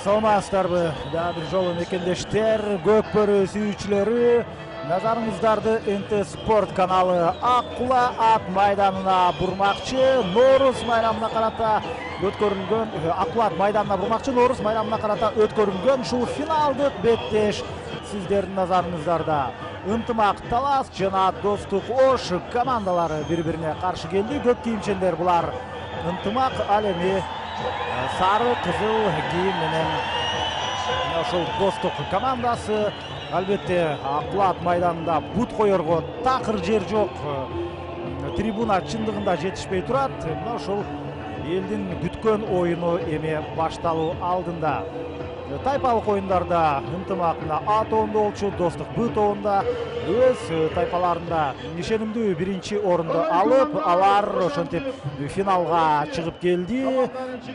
Саламатсыздарбы? Да бир жолу мекендештер, көкбөрү сүйүүчүлөрү, назарыңыздарды НТ Спорт каналы Аккула ат майданына бурмакчы. Норус майрамына карата өткөрүлгөн Аккула ат майданына бурмакчы. Норус майрамына карата өткөрүлгөн ушул финалдык беттеш сиздердин назарыңыздарда. Ынтымак Талас жана Достук Ош командалары бири-бирине каршы келди. Көк кийимчендер булар Ынтымак, ал эми сары кызыл кийим менен ошол Достук командасы. Албетте Аккула ат майданында бут коерго такыр жер жок. Трибуна чындыгында жетишпей турат. Мына ошол элдин күткөн оюну эми башталуу алдында. Тайпалык оюндарда Ынтымак А тобунда болчу, Достук Б тобунда өз тайпаларында ишенимдүү биринчи орунду алып, алар ошентип финалга чыгып келди.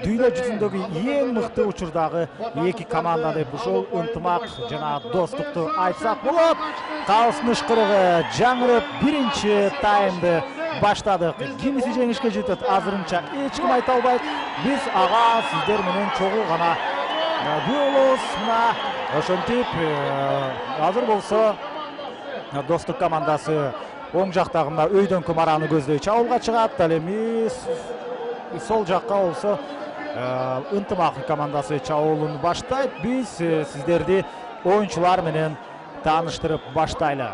Дүйнө жүзүндөгү эң мыкты учурдагы эки команда деп ушул Ынтымак жана Достукту айтсак болот. Калыс нышкырыгы жаңырып биринчи таймды баштадык. Кимиси жеңишке жетет азырынча эч ким айта албайт. Биз ага сиздер менен чогуу гана болобуз. Мына ошентип азыр болсо Достук командасы оң жактагы мына өйдөн кумараны көздөй чабуулга чыгат. Ал эми сол жакка болсо Ынтымак командасы чабуулун баштайт. Биз сиздерди оюнчулар менен тааныштырып баштайлы.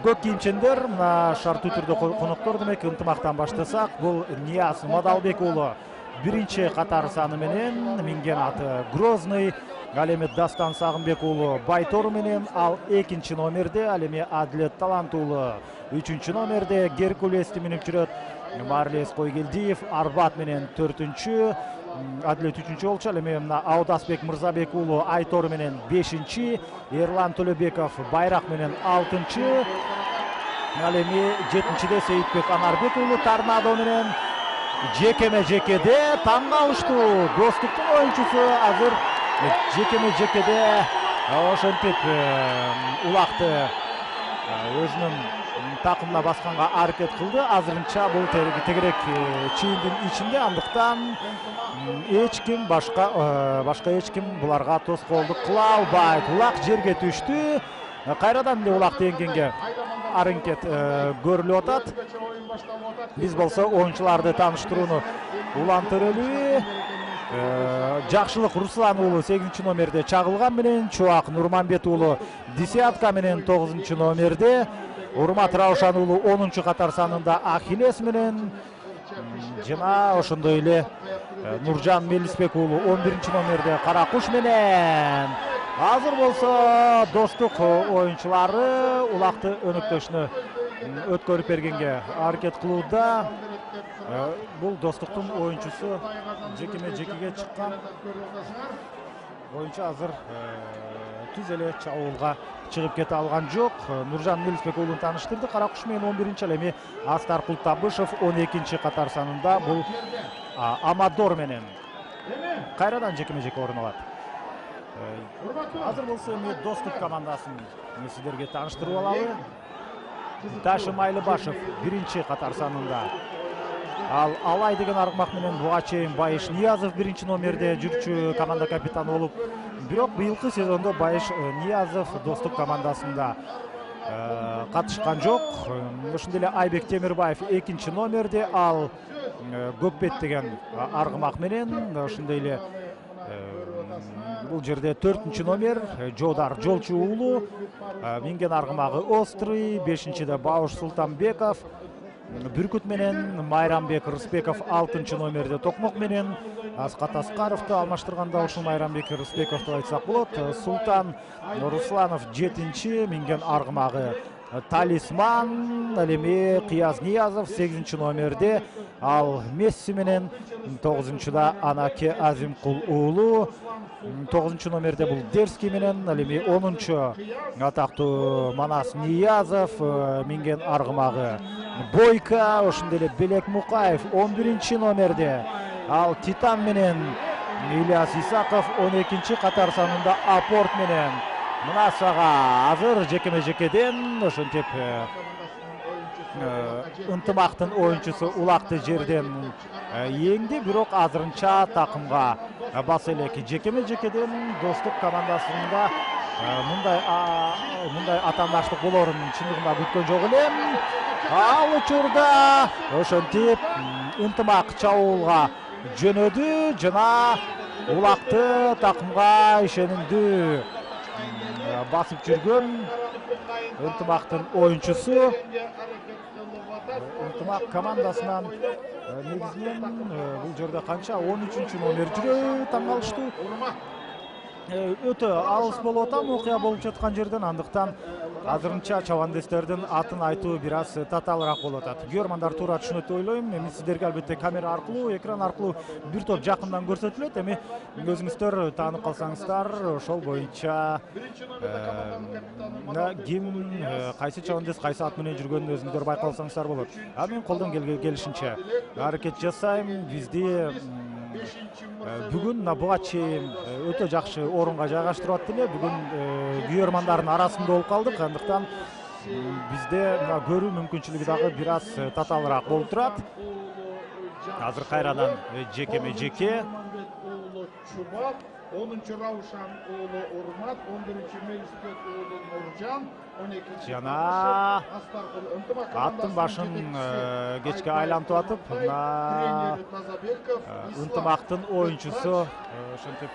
Көк кийимчендер мына шарттуу түрдө коноктор демек. Ынтымактан баштасак, бул Нияз Мадалбек уулу биринчи катар саны менен, минген аты Грозный. Ал эми Дастан Сагынбек уулу Байтор менен, ал экинчи номерде. Ал эми Адилет Талант уулу үчүнчү номерде. Геркулести минип жүрөт. Марлес Койгелдиев Арбат менен төртүнчү. Адилет үчүнчү болчу. Ал эми мына Аудасбек Мырзабек уулу Айтор менен бешинчи. Эрлан Төлөбеков Байрак менен алтынчы. Ал эми жетинчиде Сейитбек Анарбек уулу Торнадо менен. Жекеме-жекеде таң калыштуу Достуктун оюнчусу азыр жекеме-жекеде ошентип улакты өзүнүн такымына басканга аракет кылды. Азырынча бул тегерек чийиндин ичинде, андыктан эч ким башка эч ким буларга тоскоолдук кыла албайт. Улак жерге түштү. Кайрадан эле улак теңгенге аракет көрүлүп атат. Биз болсо оюнчуларды тааныштырууну улантырылы. Жакшылык Руслан уулу 8 номерде чагылган менен, Чубак Нурманбет уулу десятка менен 9 номерде. Урмат Раушан уулу 10 катар санында Ахиллес менен, жана ошондой эле Нуржан Мелисбек уулу 11 номерде Кара Куш менен. Азыр болсо Достук оюнчулары улакты өнөктөшүнө өткөрүп бергенге аракет кылууда. Бул Достуктун оюнчусу жекеме-жекеге чыккан оюнчу азыр түз эле чабуулга чыгып кете алган жок. Нуржан Мелисбек уулун тааныштырды. Кара Куш менен 11-чи, ал эми Астар Култабышев 12-чи катар санында бул Амадор менен кайрадан жекеме-жеке орун алат. Азыр болсо эми Достук командасын сиздерге тааныштырып алалы. Ташым Айлыбашев биринчи катар санында. Ал Алай деген аргымак менен буга чейин Байыш Ниязов биринчи номерде жүрчү команда капитаны болуп, бирок быйылкы сезондо Байыш Ниязов Достук командасында катышкан жок. Ошондой эле Айбек Темирбаев экинчи номерде, ал Көкбет деген аргымак менен, ошондой эле бул жерде 4-чү номер Жодар Жолчу уулу, минген аргымагы Острый, 5-чиде Бауш Султанбеков, Бүркүт менен Майрамбек Рыспеков 6-чы номерде Токмок менен, Аскат Аскаровду алмаштырганда ушул Майрамбек Рыспековду айтсак болот. Султан Русланов 7-чи, минген аргымагы Талисман, ал эми Кыяз Ниязов 8-чы номерде, ал Месси менен 9-чуда Анаке Азимкул уулу, 9-чу номерде бул Дерский менен, ал эми 10-чу атактуу Манас Ниязов, минген аргымагы Бойка, ошондой эле Белек Мукаев 11-чи номерде, ал Титан менен Ильяс Исаков 12-чи катар санында Апорт менен. Мына сага азыр жекеме-жекеден ошентип ынтымақтың ойыншысы улақты жерден еңді, бирок азырынча такымга бас элеки. Жекеме-жекеден Достук командасында мындай атаандаштык болорун чындыгында күткөн жок элем. Ал учурда ошентип ынтымак чабуулга жөнөдү жана улакты такымга ишенимдүү басып жүргөн ынтымактын oyuncusu. Ынтымак командасынан негизинен бул жерде канча 13 номер жүрө таң калыштуу. Өтө алыс болуп атам окуя болуп жаткан жерден, андыктан азырынча чабандестердин атын айтуу бир аз татаалыраак болуп атат. Көрөрмандар туура түшүнөт деп ойлойм. Эми сиздерге албетте камера аркылуу, экран аркылуу бир топ жакындан көрсөтүлөт. Эми өзүңүздөр таанып калсаңыздар, ошол боюнча ким кайсы чабандес кайсы ат менен жүргөнүн өзүңүздөр байкап алсаңыздар болот. А мен колдон келишинче аракет жасайм. Бизди бүгүн буга чейин өтө жакшы орунга жайгаштырып атты эле. Бүгүн күйөрмандардын арасында болуп калдык. Андыктан бизде көрүү мүмкүнчүлүгү дагы бир аз татаалыраак болуп турат. Азыр кайрадан жекеме-жеке. 10-чу Раушан уулу Урмат, 11-чи Мелисбек уулу Нуржан, 12-чи жана аттын башын кечке айлантып атып, ынтымактын oyuncusu ошентип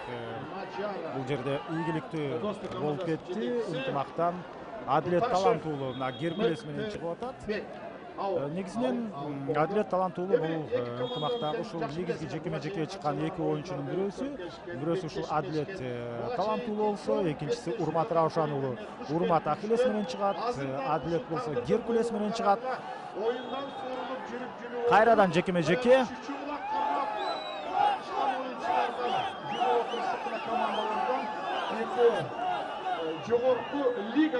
бул жерде ийгиликтүү болуп кетти. Ынтымактан Адилет Талант уулу Геркулес менен чыгып атат. Негизинен Адилет Талант уулу бул ынтымактагы ушул негизги жекеме-жеке чыккан эки oyuncuнун бирөөсү ушул Адилет Талант уулу болсо, экинчиси Урмат Раушан уулу. Урмат Ахиллес менен чыгат, Адилет болсо Геркулес менен чыгат. Кайрадан жекеме-жеке.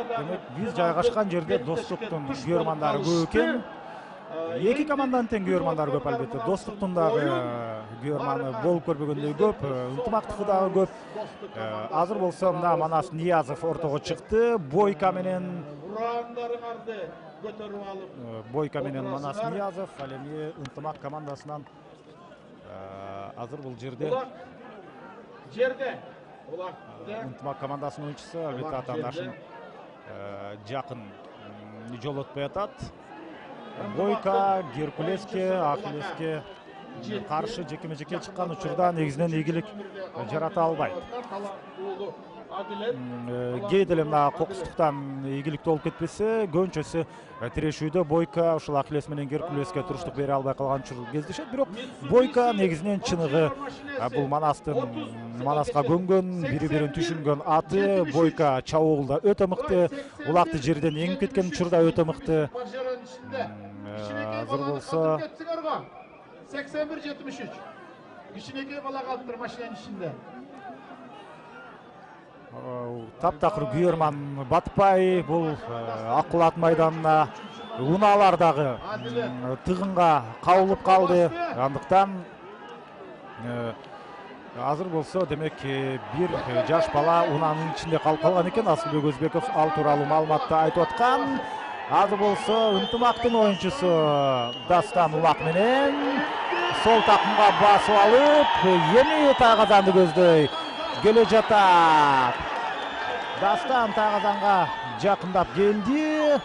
Демек, биз жайгашкан жерде Достуктун күйөрмандары көп экен. Эки команданын тең күйөрмандары көп албетте. Достуктун дагы күйөрманы болуп көрбөгөндөй көп, ынтымактыкы дагы көп. Азыр болсо мына Манас Ниязов ортого чыкты. Бойка менен Манас Ниязов, ал эми ынтымак командасынан азыр бул жерде ынтымак командасынын oyuncusu, албетте атаандашын жакын жолотпой атат. Бойка Геркулеске, Ахиллеске каршы жекеме-жеке чыккан учурда негизинен ийгилик жарата албайт. Кээде эле мына кокустуктан ийгиликтүү болуп кетпесе, көбүнчөсү тирешүүдө Бойка ушул Ахиллес менен Геркулеске туруштук бере албай калган учур кездешет. Бирок Бойка негизинен чыныгы бул Манаска көнгөн, бири-бирин түшүнгөн аты. Бойка чабуулда өтө мыкты, улакты жерден эңип кеткен учурда өтө мыкты. Азыр болсо 81-73. Кичинекей бала калыптыр машинанын ичинде. Таптакыр күйөрман батпай бул Аккул ат майданына унаалар дагы тыгынга кабылып калды. Андыктан азыр болсо демек бир жаш бала унаанын ичинде калып калган экен. Асылбек Өзбеков ал тууралуу маалыматты айтып аткан. Азыр болсо ынтымактын oyuncusu Дастан Улак менен сол такымга басып алып, эми тагазанды көздөй келе жатат. Дастан тагазанга жакындап келди.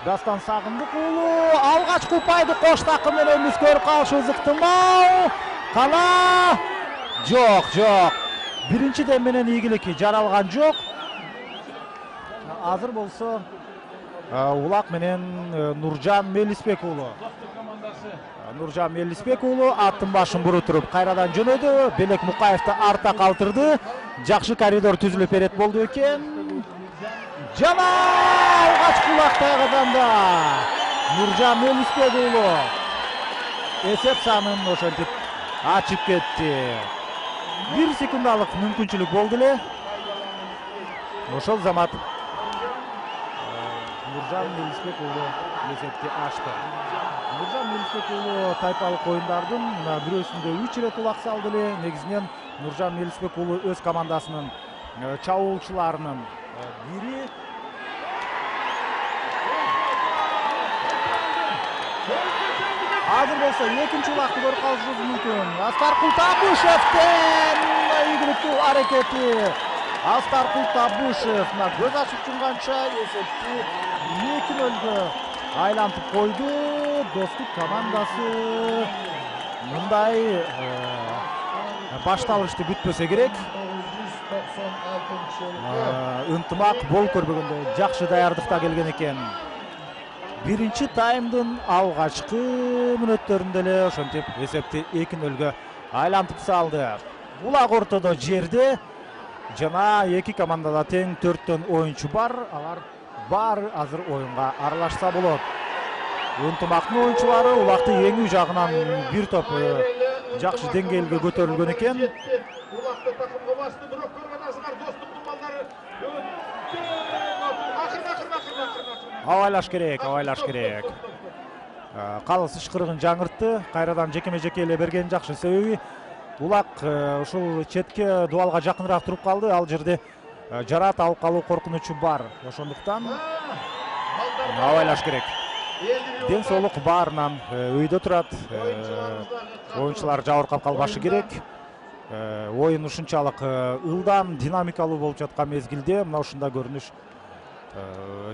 Дастан Сагындык уулу алгачкы упайды кош такым менен эмес көрүп калышы ызыктымал. Кана жок. Биринчи дем менен ийгилик жаралган жок. Азыр болсо Улак менен Нуржан Мелисбек уулу. Нуржан Мелисбек уулу аттын башын буруп туруп кайрадан жөнөдү. Белек Мукаевди артта калтырды. Жакшы коридор түзүлүп берет болду экен. Жана алгачкы улак тагазанда Нуржан Мелисбек уулу эсеп санын ошентип ачып кетти. 1 секундалык мүмкүнчүлүк болду эле. Ошол замат Нуржан Мелисбек уулу эсепти ачты. Нуржан Мелисбек уулу тайпалык оюндардын бирөөсүндө 3 ирет улак салды эле. Негизинен Нуржан Мелисбек уулу өз командасынын чабуулчуларынын бири. Азыр болсо экинчи улакты көрүп калышыбыз мүмкүн. Аскар Култабышевден ийгиликтүү аракети. Аскар Култабышев көз ачып жумганча эсепти 2-0 айлантып койду. Достук командасы мындай башталышты бүтпөсө керек. 1996 Ынтымак бол көрбөгөндө жакшы даярдыкта келген экен. Биринчи таймдын алгачкы мүнөттөрүндө эле ошентип эсепти 2-0 айлантып салды. Улак ортодо жерде жана эки командада тең 4төн оюнчу бар. Алар баары азыр оюнга аралашса болот. Ынтымактын оюнчулары улакты эңүү жагынан бир топ жакшы деңгээлге көтөрүлгөн экен. Улакты такымга басты, бирок көргөнүңүз бар достуктун балдары Абайлаш керек. Калыс ышкырыгын жаңыртты. Кайрадан жекеме-жеке эле берген жакшы себеби улак ушул четке дубалга жакыныраак туруп калды. Ал жерде жарат алып калуу коркунучу бар. Ошондуктан абайлаш керек. Ден соолук баарынан өйдө турат. Оюнчулар жабыркап калбашы керек. Оюн ушунчалык ылдам, динамикалуу болуп жаткан мезгилде мына ушундай көрүнүш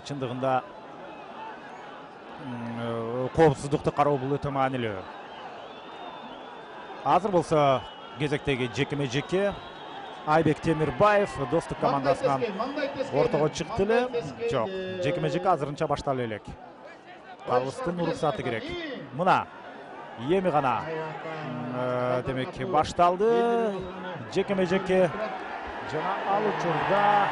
чындыгында коопсуздукту кароо бул өтө маанилүү. Азыр болсо кезектеги жекеме-жеке Айбек Темирбаев Достук командасынан ортого чыкты эле. Жок, жекеме-жеке азырынча башталып элек. Калыстын уруксаты керек. Мына эми гана демек башталды. Жекеме-жеке жана ал учурда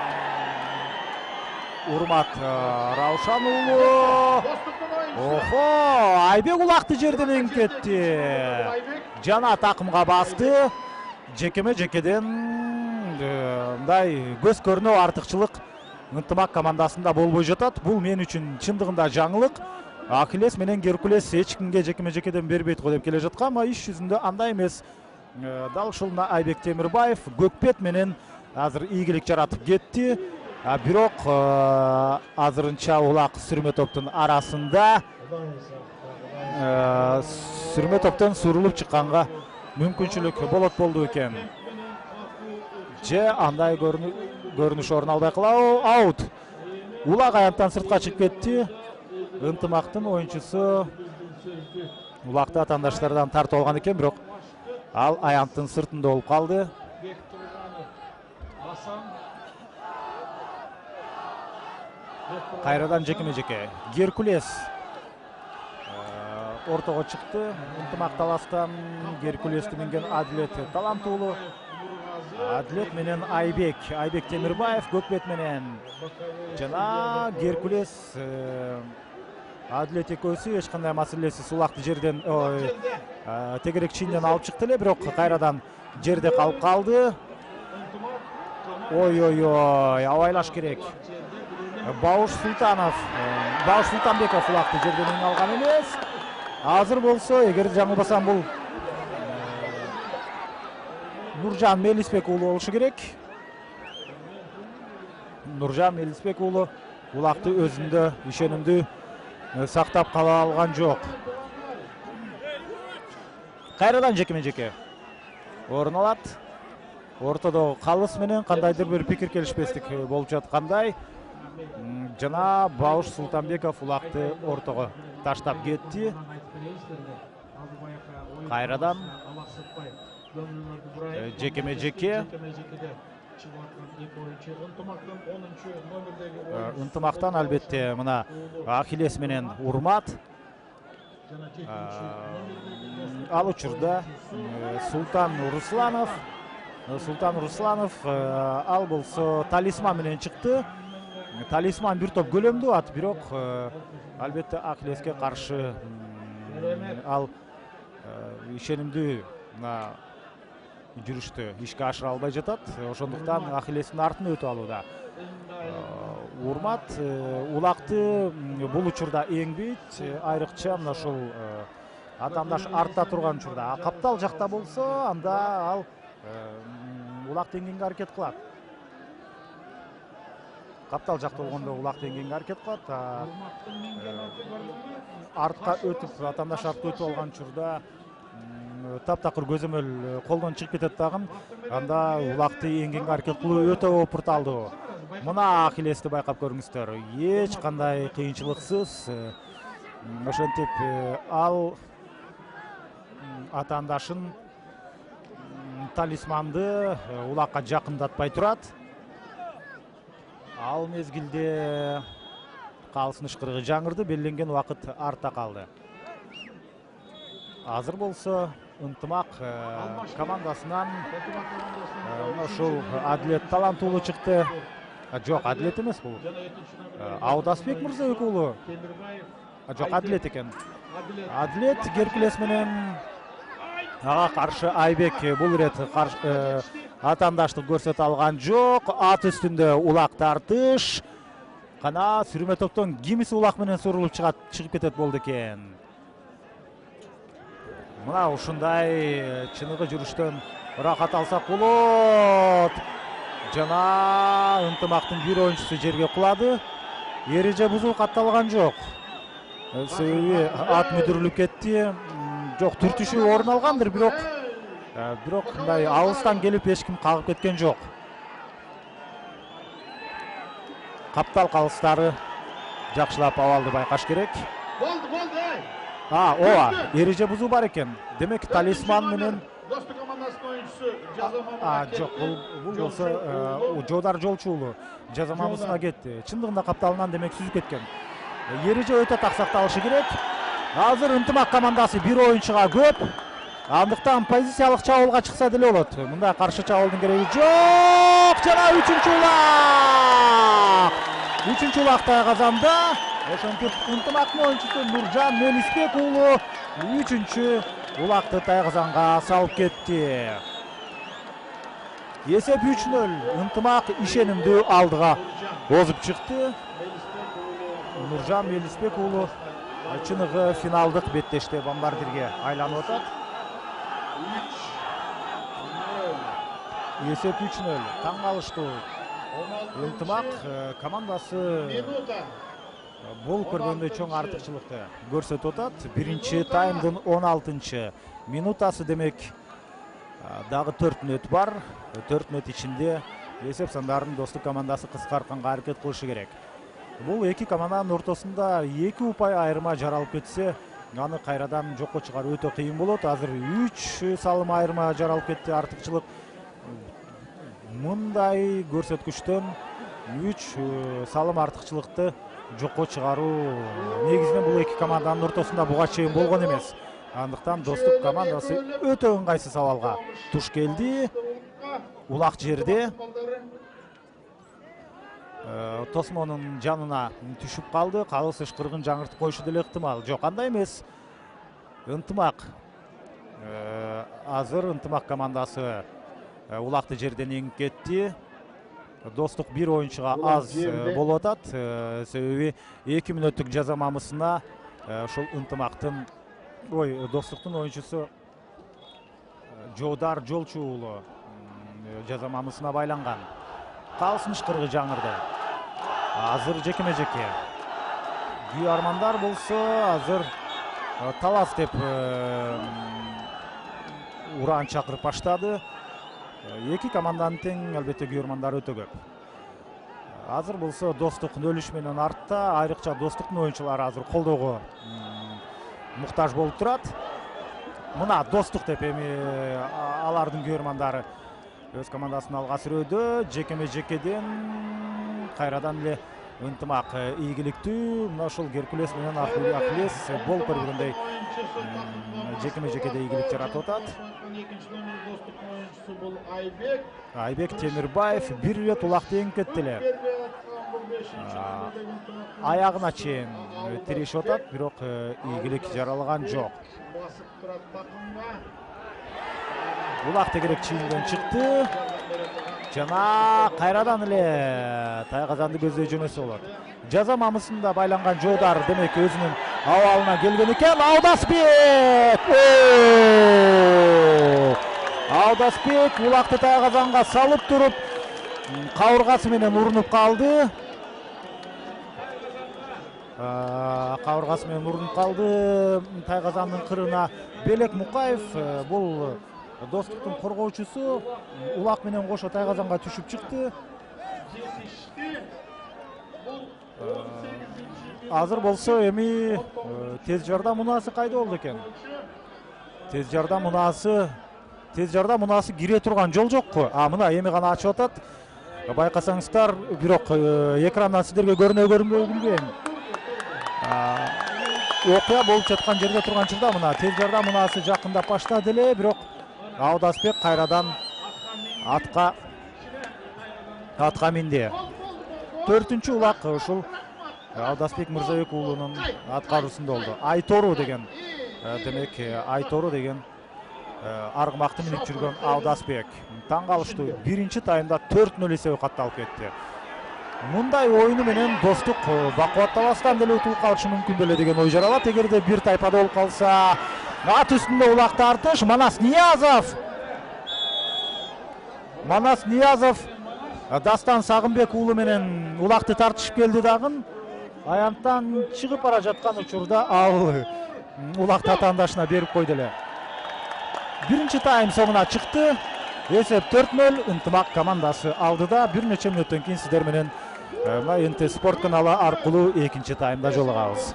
Урмат Раушан уулу. Охо, Айбек улакты жерден эңип кетти. Жана такымга басты. Жекеме-жекеден мындай көз көрүнүү артыкчылык Ынтымак командасында болбой жатат. Бул мен үчүн чындыгында жаңылык. Ахиллес менен Геркулес эч кимге жекеме-жекеден бербейт го деп келе жаткан, ма иш жүзүндө андай эмес. Дал ушул Айбек Темирбаев көкпет менен азыр ийгилик жаратып кетти. Бирок азырынча улак сүрмө топтун арасында сүрмө топтон сурулуп чыкканга мүмкүнчүлүк болду экен. Же андай көрүнүш орун албай калабы? Аут. Улак аянттан сыртка чыгып кетти. Ынтымактын оюнчусу улакты атаандаштардан тартып алган экен, бирок ал аянттын сыртында болуп калды. Кайрадан жекеме-жеке. Геркулес ортого чыкты. Ынтымак таластан Геркулести минген Адилет Талантуулу. Адилет менен Айбек Темирбаев көкпет менен жана Геркулес Адилет экөөсү эч кандай маселесиз улакты жерден тегерек чийинден алып чыкты эле, бирок кайрадан жерде калып калды. Ой, абайлаш керек. Бауш Султанбеков улакты жерден эң алган эмес. Азыр болсо, эгер жаңылбасам, бул Нуржан Мелисбек уулу болушу керек. Нуржан Мелисбек уулу улакты өзүндө ишенимдүү сактап кала алган жок. Кайрадан жекеме-жеке орун алат. Ортодо калыс менен кандайдыр бир пикир келишпестик болуп жаткандай. Жана Бауш Султанбеков улакты ортого таштап кетти. Кайрадан жекеме-жеке. Ынтымактан албетте мына Ахиллес менен Урмат. Ал учурда Султан Русланов ал болсо Талисман менен чыкты. Талисман бир топ көлөмдүү ат, бирок албетте Ахиллеске каршы ал ишенимдүү жүрүштү ишке ашыра албай жатат. Ошондуктан Ахиллестин артын өтүп алууда. Урмат улакты бул учурда эңбейт, айрыкча мына ушул атаандаш артта турган учурда. Каптал жакта болсо, анда ал улакты эңгенге аракет кылат. каптал жакта болгондо улакты эңгенге аракет кылат. Артка өтүп, атандаш артка өтүп алган учурда таптакыр көзөмөл колдон чыгып кетет дагы. Анда улакты эңгенге аракет кылуу өтө опурталдуу. Мына Ахиллести байкап көрүңүздөр. Эч кандай кыйынчылыксыз ошентип ал атандашын талисманды улакка жакындатпай турат. Ал мезгилде калсын ышкырыгы жаңырды, белгиленген убакыт артта калды. Азыр болсо ынтымак командасынан ушул Адилет таланттуулу чыкты. Жок, Адилет эмес бул. Аудасбек Мырзабек уулу. Жок, Адилет экен. Адилет Геркулес менен ага каршы Айбек бул ирет атандаштык көрсөтө алган жок. Ат үстүндө улак тартыш. Кана сүрмө топтон кимиси улак менен сурулуп чыгып кетет болду экен. Мына ушундай чыныгы жүрүштөн рахат алсак болот. Жана ынтымактын бир оюнчусу жерге кулады. Эреже бузуу катталган жок. Себеби ат мүдүрүлүп кетти. Жок, түртүшүү орун алгандыр, бирок мындай алыстан келип эч ким кагып кеткен жок. Каптал калыстары жакшылап абалды байкаш керек. Ооба, эреже бузуу бар экен. Демек талисман менен Достук командасынын оюнчусу жаза жок, бул болсо Жоодар Жолчу уулу жаза мамысына кетти. Чындыгында капталынан демек сүзүп кеткен. Эреже өтө так сакталышы керек. Азыр ынтымак командасы бир оюнчуга көп. Андыктан позициялык чабуулга чыкса деле болот. Мындай каршы чабуулдун кереги жок. Жана үчүнчү улак казанда. Ошентип ынтымактын оюнчусу Нуржан Мелисбек уулу үчүнчү улакты тайгазанга салып кетти. Эсеп 3-0. Ынтымак ишенимдүү алдыга озуп чыкты. Нуржан Мелисбек уулу чыныгы финалдык беттеште бомбардирге айланып атат. Эсеп 3-0. Таң калыштуу. Ынтымак командасы бул көргөндөй чоң артыкчылыкты көрсөтүп атат. Биринчи таймдын 16 минутасы демек дагы 4 мүнөт бар. 4 мүнөт ичинде эсеп сандарын Достук командасы кыскартканга аракет кылышы керек. Бул эки команданын ортосунда 2 упай айырма жаралып кетсе, аны кайрадан жокко чыгаруу өтө кыйын болот. Азыр 3 салым айырма жаралып кетти. Артыкчылык мындай көрсөткүчтөн 3 салым артыкчылыкты жокко чыгаруу негизинен бул эки команданын ортосунда буга чейин болгон эмес. Андыктан Достук командасы өтө ыңгайсыз абалга туш келди. Улак жерде Тосмонун жанына түшүп калды. Калыс ышкырыгын жаңыртып коюшу деле ыктымал. Жок, андай эмес. Ынтымак азыр ынтымак командасы улакты жерден эңип кетти. Достук бир оюнчуга аз болуп атат. Себеби 2 мүнөттүк жаза мамысына ошол ынтымактын Достуктун оюнчусу Жоодар Жолчу уулу жаза мамысына байланган. Калсын ышкырыгы жаңырды. Азыр жекеме-жеке. Күй армандар болсо азыр талас деп уран чакырып баштады. Эки команданын тең албетте күй армандары өтө көп. Азыр болсо Достук 0 менен артта, айрыкча Достуктун оюнчулары азыр колдоого муктаж болуп турат. Мына Достук деп эми алардын күй армандары өз командасын алга сүрөдө. Жекеме-жекеден кайрадан эле ынтымак ийгиликтүү. Мына ошол Геркулес менен Ахиллес бол көргөндөй жекеме-жекеде ийгилик жаратып атат. Айбек Темирбаев бир ирет улакты эңип кетти эле. Аягына чейин тирешип атат, бирок ийгилик жаралган жок. Улак тегерек чийинден чыкты. Жана кайрадан эле тайгазанды көздөй жөнөсө болот. Жаза мамысында байланган Жоодар демек өзүнүн абалына келген экен. Аудасбек улакты тайгазанга салып туруп, кабыргасы менен урунуп калды. кабыргасы менен урунуп калды. Тайгазандын кырына Белек Мукаев бул Достуктун коргоочусу улак менен кошо Тайгазанга түшүп чыкты. Азыр болсо эми тез жардам унаасы кайда болду экен? Тез жардам унаасы кире турган жол жокку. Мына эми гана ачып атат. Байкасаңыздар, бирок экрандан сиздерге көрүнбөй билбейм. Окуя болуп жаткан жерде турган чырда мына тез жардам унаасы жакындап баштады эле, бирок Аудасбек кайрадан атка минди. 4-чү улак ушул Аудасбек Мырзабек уулунун аткаруусунда болду. Айтору деген аргымакты минип жүргөн Аудасбек. Таң калыштуу. 1-чи таймда 4-0 эсеби катталып кетти. Мындай оюну менен Достук бакубаттабастан деле утулуп калышы мүмкүн деле деген ой жаралат. Эгерде бир тайпада болуп калса, ат үстүндө улак тартыш. Манас Ниязов Дастан Сагынбек уулу менен улакты тартышып келди дагы. Аянттан чыгып бара жаткан учурда ал улакты атаандашына берип койду эле. 1-чи тайм соңуна чыкты. Эсеп 4-0, ынтымак командасы алдыда. Бир нече мүнөттөн кийин сиздер менен НТ Спорт каналы аркылуу 2-чи таймда жолугабыз.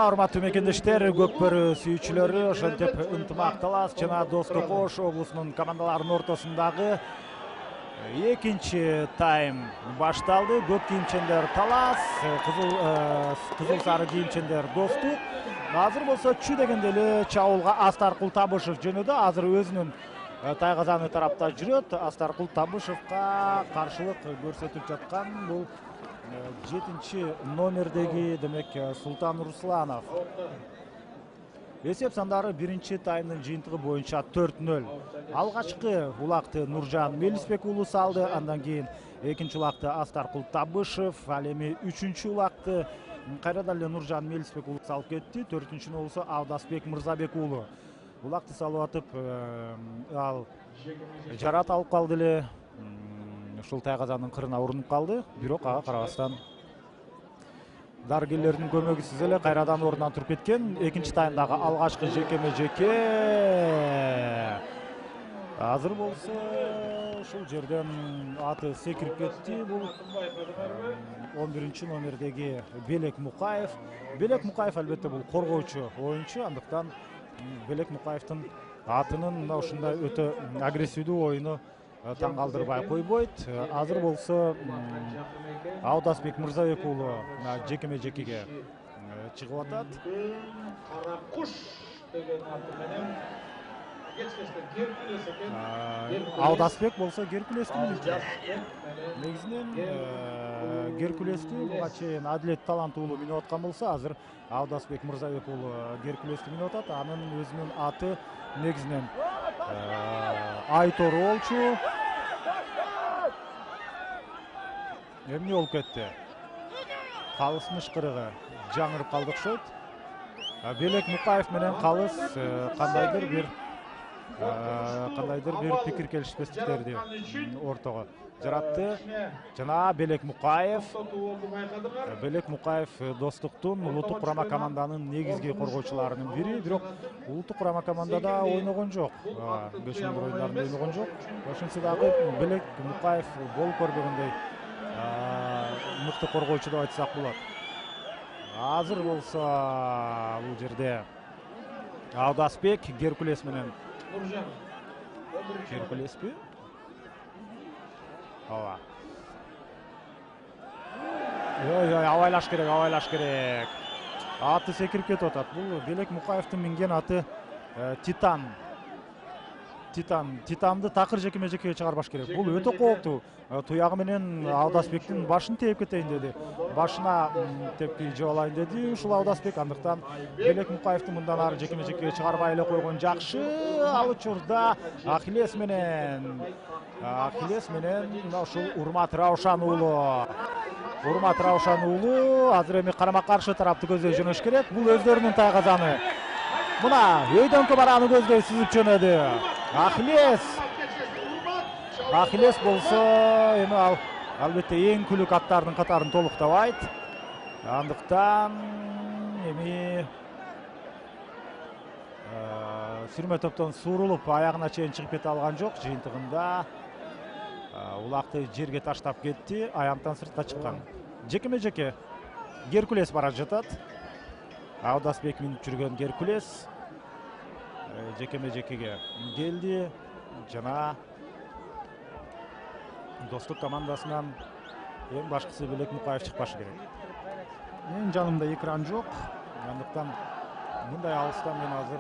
Урматтуу мекендештер, көкбөрү сүйүүчүлөрү, ошентип ынтымак талас жана Достук Ош облусунун командаларынын ортосундагы 2-чи тайм башталды. Көк кийимчендер талас, кызыл сары кийимчендер Достук. Азыр болсо чү дегенде эле чабуулга Астаркул Табышев жөнөдү. Азыр өзүнүн Тайгазаны тарапта жүрөт. Астаркул Табышевка каршылык көрсөтүп жаткан бул 7-чи номердеги демек Султан Русланов. Эсеп сандары 1-чи таймдын жыйынтыгы боюнча 4-0. Алгачкы улакты Нуржан Мелисбек уулу салды, андан кийин 2-чи улакты Астаркул Табышев, ал эми 3-чү улакты кайрадан эле Нуржан Мелисбек уулу салып кетти. 4-чүнү болсо Аудасбек Мырзабек уулу. Улакты салып атып, ал жарат алып калды эле. Ушул Тайгазандын кырына урунуп калды, бирок ага карабастан дарыгерлердин көмөгүсүз эле кайрадан ордунан туруп кеткен. 2-чи таймдагы алгачкы жеке-жеке. Азыр болсо ушул жерден аты секирип кетти. Бул 11-чи номердеги Белек Мукаев. Белек Мукаев албетте бул коргоочу оюнчу, андыктан Белек Мукаевдин атынын ушундай өтө агрессивдүү оюну таң калтырбай койбойт. Азыр болсо Аудасбек Мырзабек уулу жекеме-жекеге чыгып атат. Кара куш деген аты менен Геркулес экен. Аудасбек болсо Геркулестин негизинен Геркулести буга чейин Адилет Талант уулу минип аткан болсо, азыр Аудасбек Мырзабек уулу Геркулести минип атат. Анын өзүнүн аты негизинен Айтору болчу. Эмне болуп кетти? Калыстын ышкырыгы жаңырып калды окшойт. Белек Мукаев менен Калыс кандайдыр бир пикир келишпестиктерди ортого жаратты. Жана Белек Мукаев Достуктун улуттук курама команданын негизги коргоочуларынын бири, бирок улуттук курама командада ойногон жок. Бешмендер оюндарында ойногон жок. Ошентсе дагы Белек Мукаев болуп көрбөгөндөй мыкты коргоочу деп айтсак болот. Азыр болсо бул жерде Аудасбек Геркулес менен Геркулеспи? Ооба. Абайлаш керек. Аты секирип кетип атат. Бул Белек Мукаевдин минген аты Титан Титанды такыр жекеме жекеге чыгарбаш керек. Бул өтө кооптуу. Туягы менен Аудасбектин башын тееп кетейин деди. Башына тепки жеп алайын деди ушул Аудасбек. Андыктан Белек Мукаевди мындан ары жекеме жекеге чыгарбай эле койгон жакшы. Ал учурда Ахиллес менен мына ушул Урмат Раушан уулу азыр эми карама каршы тарапты көздөй жөнөш керек. Бул өздөрүнүн тайгазаны. Мына өйдөнкө бараны көздөй сүзүп жөнөдү. Ахиллес болсо эми албетте эң күлүк аттардын катарын толуктабайт. Андыктан эми сүрмө топтон суурулуп аягына чейин чыгып кете алган жок. Жыйынтыгында улакты жерге таштап кетти, аянттан сыртка чыккан. Жекеме жеке Геркулес бара жатат. Аудасбек минип жүргөн Геркулес жекеме жекеге келди жана Достук командасынан эң башкысы Белек Мукаев чыкпашы керек. Менин жанымда экран жок. Андыктан мындай алыстан мен азыр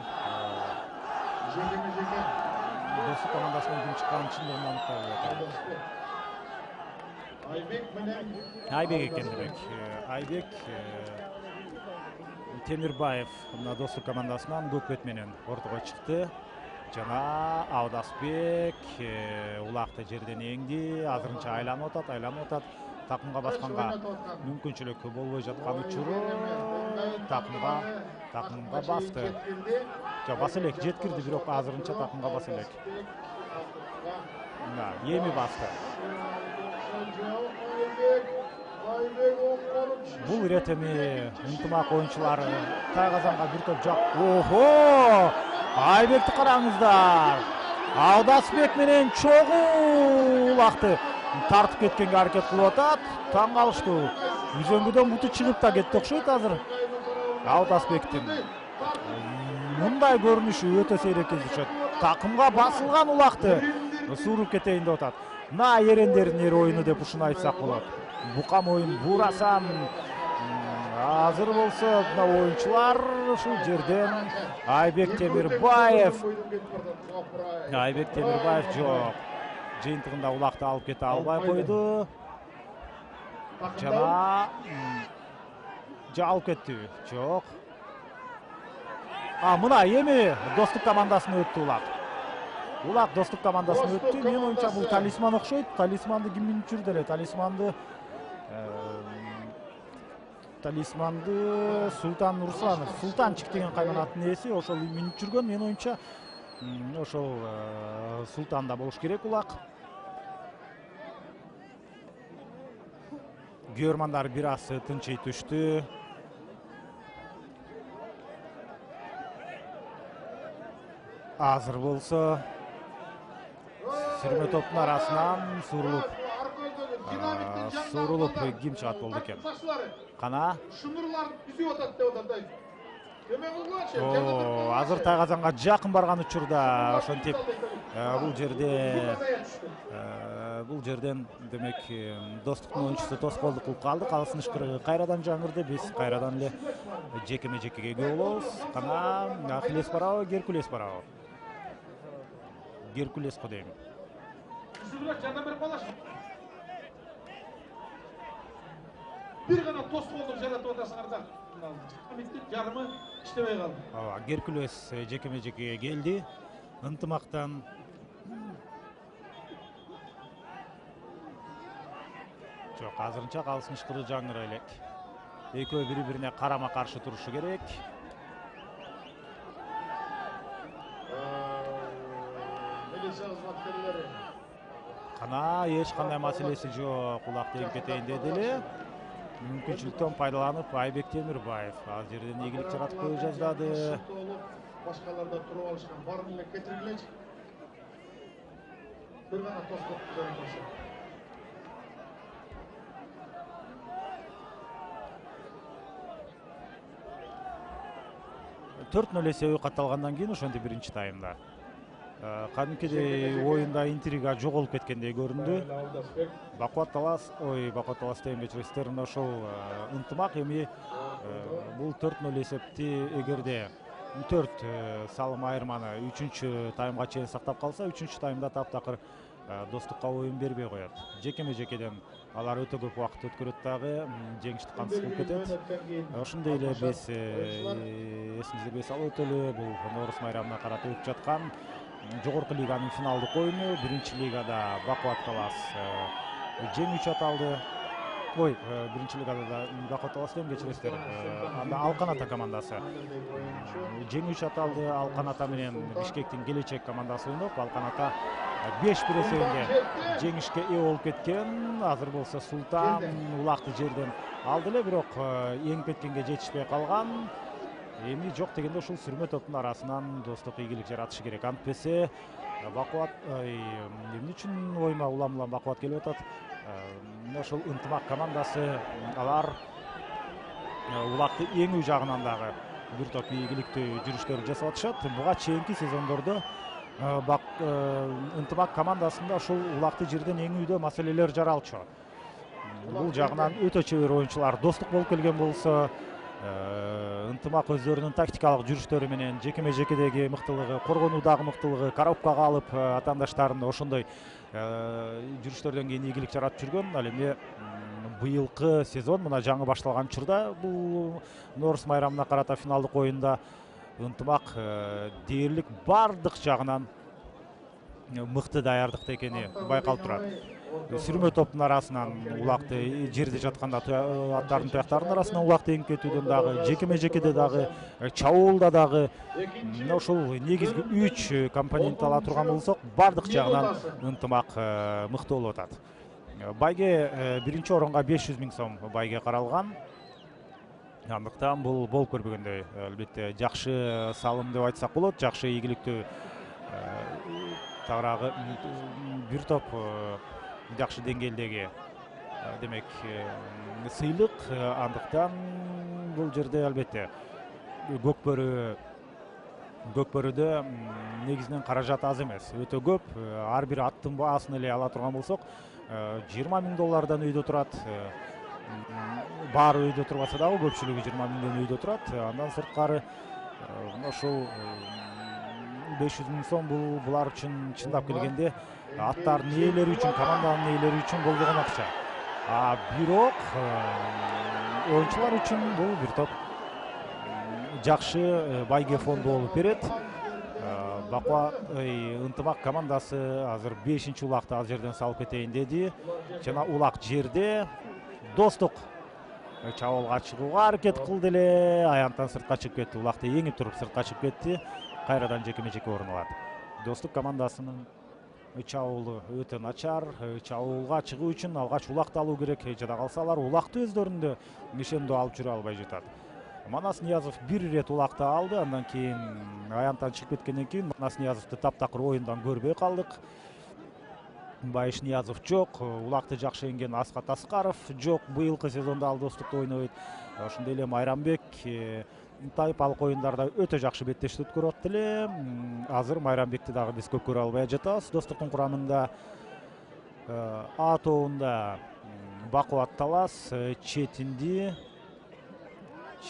жекеме жеке Достук командасынан ким чыкканын чындыгын аныктап атам. Айбек экен демек. Айбек Темирбаев мына Достук командасынан Көкбет менен ортого чыкты. Жана Аудасбек улакты жерден эңди, азырынча айланып атат. Такымга басканга мүмкүнчүлүк болбой жаткан учуру такымга басты. Баса элек жеткирди, бирок азырынча такымга баса элек. Эми басты. Бул ирет эми ынтымак оюнчулары тайгазанга бир топ жак. Охо! Айбекти караңыздар. Аудасбек менен чогуу улакты тартып кеткенге аракет кылып атат. Таң калыштуу. Үзөңгүдөн буту чыгып да кетти окшойт азыр. Аудасбектин мындай көрүнүшү өтө сейрек кездешет. Такымга басылган улакты сууруп кетейин деп атат. Мына эрендердин эр оюну деп ушуну айтсак болот. Букам оюн буурасам. Азыр болсо мына оюнчулар ушул жерден Айбек Темирбаев жок. Жыйынтыгында улакты алып кете албай койду. Жана алып кетти. Жок. Мына эми Достук командасына өттү улак. Улак Достук командасына өттү. Мен оюнча бул талисман окшойт. Талисманды ким минип жүрдү эле? Талисманды Султан Русланов, Султанчик деген кайманаттын ээси ошол минип жүргөн. Мен оюнча ошол Султанда болуш керек улак. Көрмандар бир аз тынчый түштү. Азыр болсо сүрмө топтун арасынан сурулуп ким чыгат болду экен? Кана? Шумурлар үзүп атат деп атат. Азыр тайгазанга жакын барган учурда ошентип бул жерден демек Достуктун оюнчусу тоскоолдук кылып калды. Калсын ышкырыгы кайрадан жаңырды. Биз кайрадан эле жекеме жекеге ээ болобуз. Кана Ахиллес барабы, Геркулес барабы? Геркулес го дейм. Жардам берип калашы. Bir gana toskolduk жаратып атасыңардар. Жарымы иштебей калды. Геркулес жекеме жекеге келди. Ынтымактан жок, азырынча калсын ышкыры жаңыра элек. Экөө бири-бирине карама каршы турушу керек. Кана эч кандай маселеси жок. Улакты эң кетейин деди эле. Мүмкүнчүлүктөн пайдаланып Айбек Темирбаев ал жерден ийгилик жаратып кое жаздады. Башкаларда туруп алышкан, барын эле кетиргилечи. Бир гана тоскоп жаратылса. 4-0 эсеби катталгандан кийин ошентип биринчи таймда кадимкидей оюнда интрига жоголуп кеткендей көрүндү. Бакуат Талас дейм кечиресиздер, ошол ынтымак эми бул 4-0 эсепти эгерде 4 салым айырманы 3-чү таймга чейин сактап калса, 3-чү таймда таптакыр достукка оюн бербей коет. Жекеме-жекеден алар өтө көп убакыт өткөрөт дагы, жеңиштик кансыз болуп кетет. Ошондой эле биз эсиңизге салып өтөлү, бул Нооруз майрамына карата өтүп жаткан жогорку лиганын финалдык оюну. 1-чи лигада Бакубат Талас жеңүүчү аталды. Ой, 1-чи лигада да Бакубат Талас деп кечиресиздер. Анда Алкан Ата командасы жеңүүчү аталды. Алкан Ата менен Бишкектин Келечек командасы ойноп, Алкан Ата 5-1 эсебинде жеңишке ээ болуп кеткен. Азыр болсо Султан улакты жерден алды эле, бирок эңип кеткенге жетишпей калган. Эми жок дегенде ушул сүрмө топтун арасынан достук ийгилик жаратышы керек. Антпесе Бакубат эмне үчүн оюна улам Бакубат келип атат? Ошол ынтымак командасы, алар улакты эңүү жагынан дагы бир топ ийгиликтүү жүрүштөр жасап атышат. Буга чейинки сезондордо ынтымак командасында ушул улакты жерден эңүүдө маселелер жаралчу. Бул жагынан өтө чебер оюнчулар. Достук болуп келген болсо, ынтымак өздөрүнүн тактикалык жүрүштөрү менен жекеме-жекедеги мыктылыгы, коргонуудагы мыктылыгы, коробкага алып атаандаштарын ошондой жүрүштөрдөн кийин ийгилик жаратып жүргөн. Ал эми быйылкы сезон мына жаңы башталган учурда бул Нооруз майрамына карата финалдык оюнда ынтымак дээрлик бардык жагынан мыкты даярдыкта экени байкалып турат. Сүрмө топтун арасынан улакты жерде жатканда аттардын туяктарынын арасынан улакты эңип кетүүдөн дагы, жекеме-жекеде дагы, чабуулда дагы ошол негизги 3 компонент ала турган болсок, бардык жагынан ынтымак мыкты болуп атат. Байге 1-чи орунга 500 000 сом байге каралган. Андыктан бул болуп көрбөгөндөй, албетте жакшы салым деп айтсак болот, жакшы ийгиликтүү тагыраагы бир топ жакшы деңгээлдеги демек сыйлык. Андыктан бул жерде албетте Көкбөрүдө негизинен каражат аз эмес, өтө көп. Ар бир аттын баасын эле ала турган болсок, $20 000 үйдө турат. Баары үйдө турбаса дагы көпчүлүгү 20 000 үйдө турат. Андан сырткары ошол 500 000 сом булар үчүн чындап келгенде аттардын ээлери үчүн, команданын ээлери үчүн болбогон акча. Бирок оюнчулар үчүн бул бир топ жакшы байге фонду болуп берет. Ынтымак командасы азыр 5-чи улакты ал жерден салып кетейин деди. Жана улак жерде достук чабуулга чыгууга аракет кылды эле, аянттан сыртка чыгып кетти. Улакты эңип туруп сыртка чыгып кетти. Кайрадан жекеме-жеке орун алат. Достук командасынын чабуулу өтө начар. Чабуулга чыгуу үчүн алгач улакты алуу керек. Жада калса алар улакты өздөрүндө ишендүү алып жүрө албай жатат. Манас Ниязов бир ирет улакты алды, андан кийин аянттан чыгып кеткенден кийин Манас Ниязовду таптакыр оюндан көрбөй калдык. Байыш Ниязов жок, улакты жакшы эңген Аскат Аскаров жок. Быйылкы сезонда ал достукта ойнойт. Ошондой эле Майрамбек тайпалык оюндарда өтө жакшы беттештик өткөрүп атты эле. Азыр Майрамбекти дагы биз көп көрө албай жатабыз. Достуктун курамында А тобунда Бакубат Талас четинди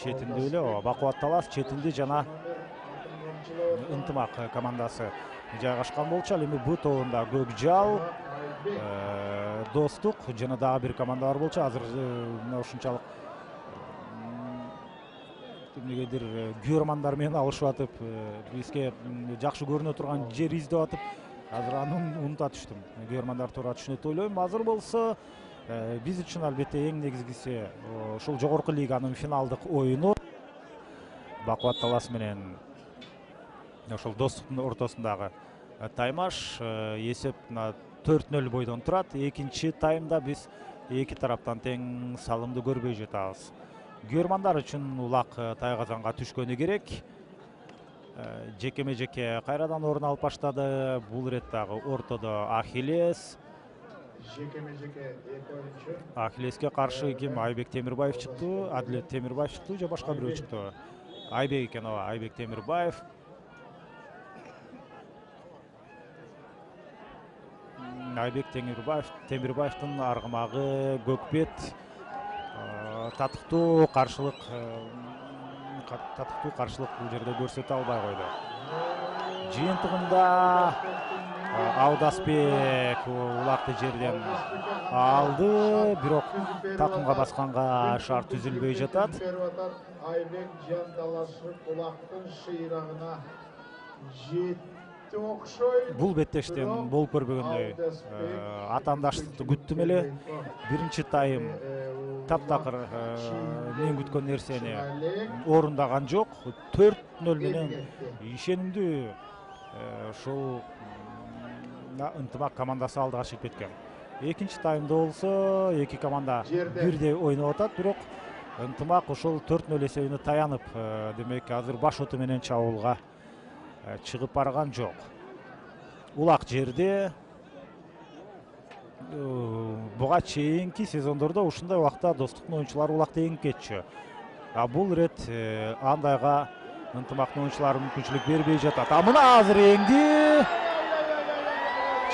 эле, Бакубат Талас четинди жана ынтымак командасы жайгашкан болчу. Ал эми Б тобунда Көкжал, Достук жана дагы бир команда бар болчу. Азыр ушунчалык эмнегедир күйөрмандар менен алышып атып, бизге жакшы көрүнө турган жер издеп атып, азыр аны унута түштүм. Күйөрмандар туура түшүнөт деп ойлойм. Азыр болсо биз үчүн албетте эң негизгиси ушул жогорку лиганын финалдык оюну. Бакубат Талас менен ошол Достуктун ортосундагы таймаш. Эсеп 4-0 бойдон турат. Экинчи таймда биз эки тараптан тең салымды көрбөй жатабыз. Күйөрмандар үчүн улак тайгазанга түшкөнү керек. Жекеме-жеке кайрадан орун алып баштады. Бул ирет дагы ортодо Ахиллес. Жекеме-жеке эки оюнчу. Ахиллеске каршы ким? Айбек Темирбаев чыкты, Адилет Темирбаев чыкты же башка бирөө чыкты? Айбек экен, Айбек Темирбаев. Айбек Темирбаевдин аргымагы Көкбет татыктуу каршылык татыктуу каршылык бул жерде көрсөтө албай койду. Жыйынтыгында Аудасбек улакты жерден алды, бирок такымга басканга шарт түзүлбөй жатат. Айбек жанталашып улактын шыйрагына жетти окшойт. Бул беттештен болуп көрбөгөндөй атаандаштыкты күттүм эле. Биринчи тайм таптакыр мен күткөн нерсени орундаган жок. 4-0 менен ишенимдүү ушул ынтымак командасы алдыга чыгып кеткен. Экинчи таймда болсо эки команда бирдей ойноп атат, бирок ынтымак ошол 4-0 эсебине таянып, демек азыр баш оту менен чабуулга чыгып барган жок. Улак жерде буга чейинки сезондордо ушундай убакта Достуктун оюнчулары улакты эңип кетчү. Бул ирет андайга ынтымактын оюнчулары мүмкүнчүлүк бербей жатат. Мына азыр эңди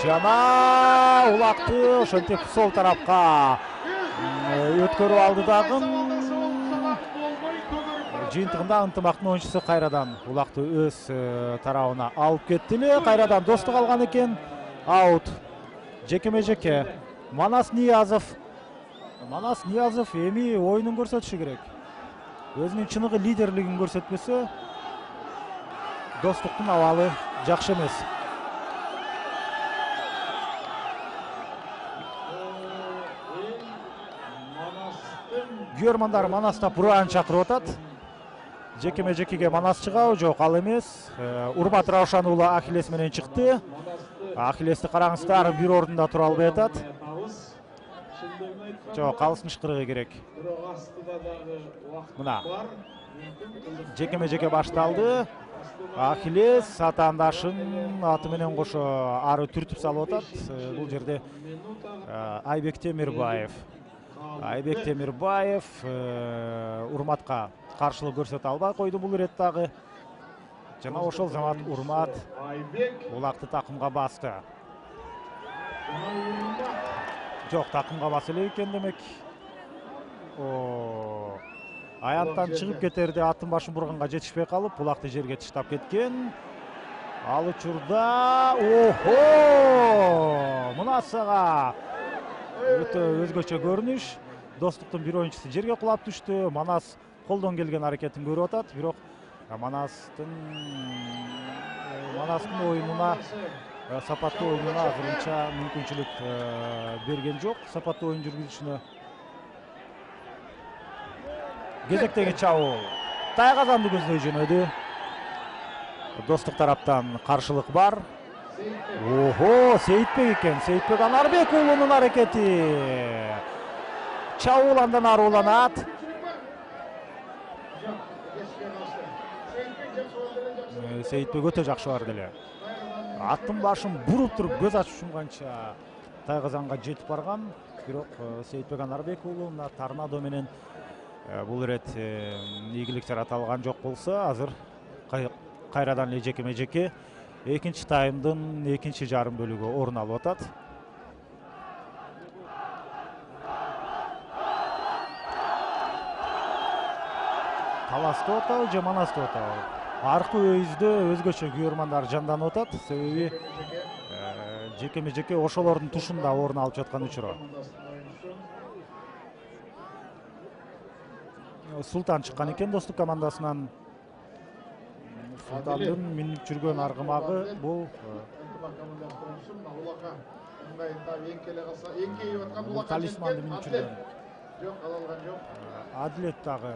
жана улакты ошентип сол тарапка өткөрүп алды дагы. Жыйынтыгында ынтымактын оюнчусу кайрадан улакты өз тарабына алып кетти эле. Кайрадан Достук алган экен. Аут. Жекеме-жеке. Манас Ниязов эми оюнун көрсөтүшү керек. Өзүнүн чыныгы лидерлигин көрсөтпөсө, Достуктун абалы жакшы эмес. Күйөрмандар Манаста Бураан чакырып атат. Жекеме-жекеге Манас чыгабы? Жок, ал эмес. Урмат Раушан уулу Ахиллес менен чыкты. Ахиллести караңыздар, бир ордунда тура албай атат. Жок, алыстын ышкырыгы керек. Мына жекеме-жеке башталды. Ахиллес атаандашын аты менен кошо ары түртүп салып атат. Бул жерде Айбек Темирбаев Урматка каршылык көрсөтө албай койду бул ирет дагы. Жана ошол замат Урмат улакты такымга басты. Жок, такымга баса элек экен демек. Аянттан чыгып кетерде атын башын бурганга жетишпей калып, улакты жерге таштап кеткен. Ал учурда мына сага өтө өзгөчө көрүнүш. Достуктун бир оюнчусу жерге кулап түштү. Манас колдон келген аракетин көрүп атат, бирок Манастын оюнуна, сапаттуу оюнуна азырынча мүмкүнчүлүк берген жок. Сапаттуу оюн жүргүзүшүнө. Кезектеги чабуул Тайгазанды көздөй жөнөдү. Достук тараптан каршылык бар. Сейитбек экен. Сейитбек Анарбек уулунун аракети. Чабуул андан аруланат. Сейитбек өтө жакшы барды эле. Аттын башын буруп туруп көз ачып жумганча Тайгазанга жетип барган. Бирок Сейитбек Анарбек уулу мына торнадо менен бул ирет ийгилик жарата алган жок болсо, азыр кайрадан эле жекеме-жеке экинчи таймдын экинчи жарым бөлүгү орун алып атат. Таластап атабы же Манастап атабы? Аркы өйүздө өзгөчө күйөрмандар жанданып атат. Себеби жекеме-жеке ошолордун тушунда орун алып жаткан учуру. Султан чыккан экен Достук командасынан. Султандын минип жүргөн аргымагы бул талисманды минип жүргөн. Жок, ала алган жок. Адилет дагы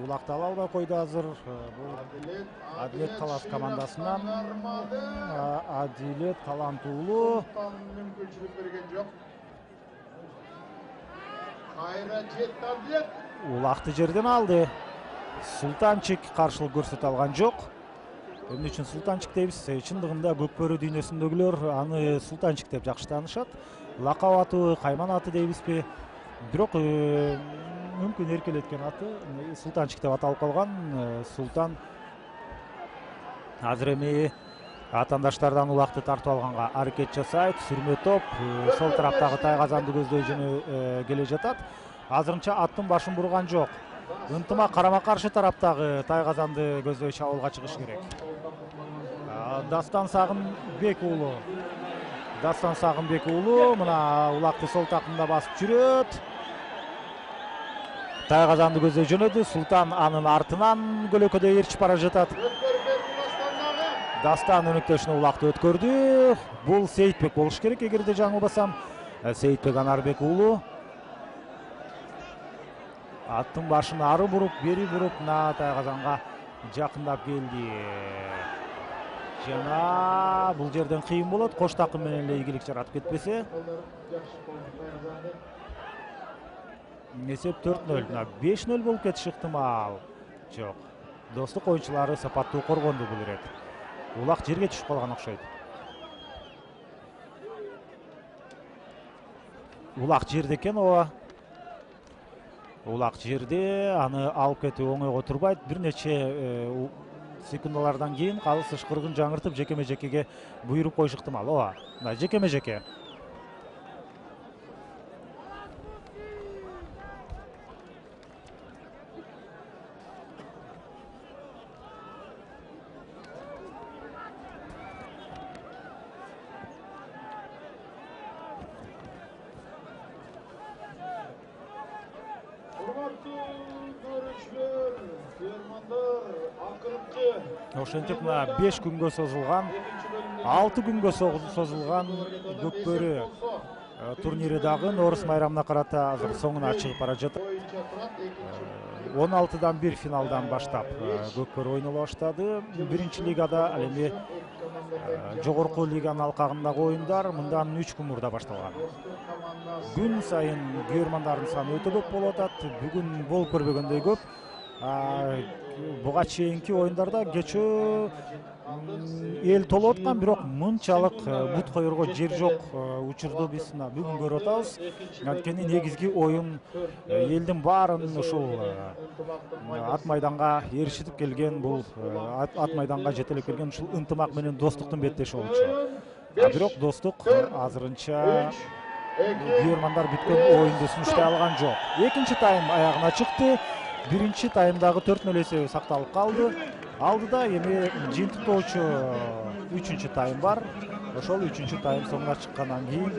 улакты ала албай койду азыр. Адилет Талас командасынан. Адилет таланттуулу. Мүмкүнчүлүк берген жок. Кайра жетти Адилет. Улакты жерден алды. Султанчик каршылык көрсөтө алган жок. Эмне үчүн Султанчик дейбиз? Чындыгында Көкбөрү дүйнөсүндөгүлөр аны Султанчик деп жакшы таанышат. Лакап аты, кайман аты дейбизби? Бирок мүмкүн эркелеткен аты Султанчик деп аталып калган. Султан азыр эми атаандаштардан улакты тартып алганга аракет жасайт. Сүрмө топ сол тараптагы Тайгазанды көздөй жөнө келе жатат. Азырынча аттын башын бурган жок. Ынтымақ қарама-қаршы тараптағы Тайқазанды көздөй шабуылға чыгыш керек. Дастан Сағынбек уулу мына улақты сол тақымда басып жүрөт. Тайқазанды көздөй жөнөдү. Султан анын артынан көлөкөдө ээрчип бара жатат. Дастан өнөктөшүнө улақты өткөрдү. Бул Сейитбек болуш керек, эгерде жаңылбасам. Сейитбек Анарбек уулу. Аттың башын ары буруп, бери буруп, Тайқазанга жакындап келди. Жана бул жерден кыйын болот. Кош такым менен эле ийгилик жаратып кетпесе. Эсеп 4-0. 5-0 болуп кетиши ыктымал. Жок. Достук оюнчулары сапаттуу коргонду бул ирет. Улак жерге түшүп калган окшойт. Улак жерде экен, ооба. Улак жерде, аны алып кетүү оңойго турбайт. Бир нече секундалардан кийин калыс ышкырыгын жаңыртып жекеме-жекеге буйруп коюшу ыктымал. Ооба. Жекеме-жеке. Ошентип 5 күнгө созулган, 6 күнгө созулган Көкбөрү турнири дагы Норус майрамына карата азыр соңуна чыгып бара жатат. 16-дан 1 финалдан баштап Көкбөрү ойноло баштады. Биринчи лигада, ал эми жогорку лиганын алкагындагы оюндар мындан 3 күн мурда башталган. Күн сайын күйөрмандардын саны өтө көп болуп атат. Бүгүн болуп көрбөгөндөй көп. Буга чейинки оюндарда кечөө эл толуп аткан, бирок мынчалык бут коерго жер жок учурду биз бүгүн көрүп атабыз. Анткени негизги оюн элдин баарын ушул ат майданга ээрчитип келген, бул ат майданга жетелеп келген ушул ынтымак менен достуктун беттеши болчу. Бирок достук азырынча күйөрмандар бүткөн оюнду сунуштай алган жок. Экинчи тайм аягына чыкты. Биринчи таймдагы 4-0 эсеби сакталып калды. Алдыда эми жыйынтыктоочу 3-чү тайм бар. Ошол 3-чү тайм соңуна чыккандан кийин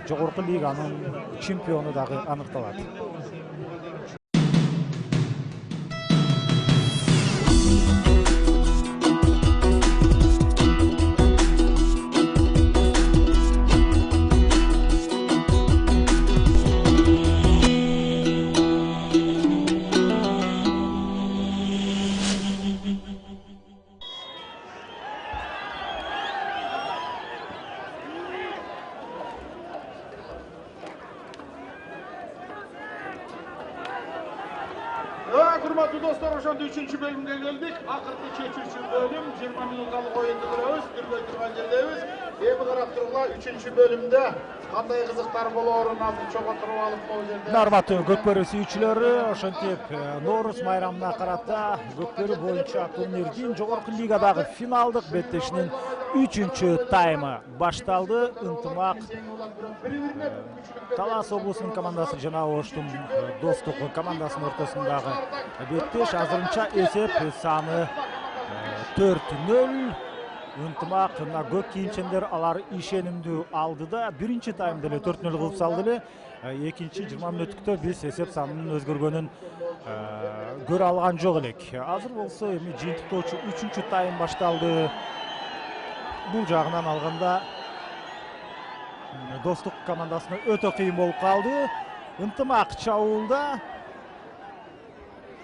жогорку лиганын чемпиону дагы аныкталат. Hurmatly dostlar, ошондо 3-чү бөлүмгө келдик. Акыркы чечүүчү бөлүм 20 минутталык оюнду көрөбүз. Көрбөй турган жердебиз. Эми карап туруңла 3-чү бөлүмдө кандай кызыктар болоорун азыр чогултуруп алып бул жерде. Урматтуу Көкбөрү сүйүүчүлөрү, ошентип Норус майрамына карата Көкбөрү боюнча турнирдин жогорку лигадагы финалдык беттешинин 3-чү таймы башталды. Ынтымак Талас облусунун командасы жана Оштун достук командасынын ортосундагы беттеш. Азырынча эсеп саны 4-0. Ынтымак мына көк кийимчендер алар ишенимдүү алдыда. Биринчи таймда эле 4-0 кылып салды эле. Экинчи 20 мүнөттүктө биз эсеп санынын өзгөргөнүн көрө алган жок элек. Азыр болсо эми жыйынтыктоочу 3-чү тайм башталды. Бул жагынан алганда достук командасына өтө кыйын болуп калды. Ынтымак чабуулда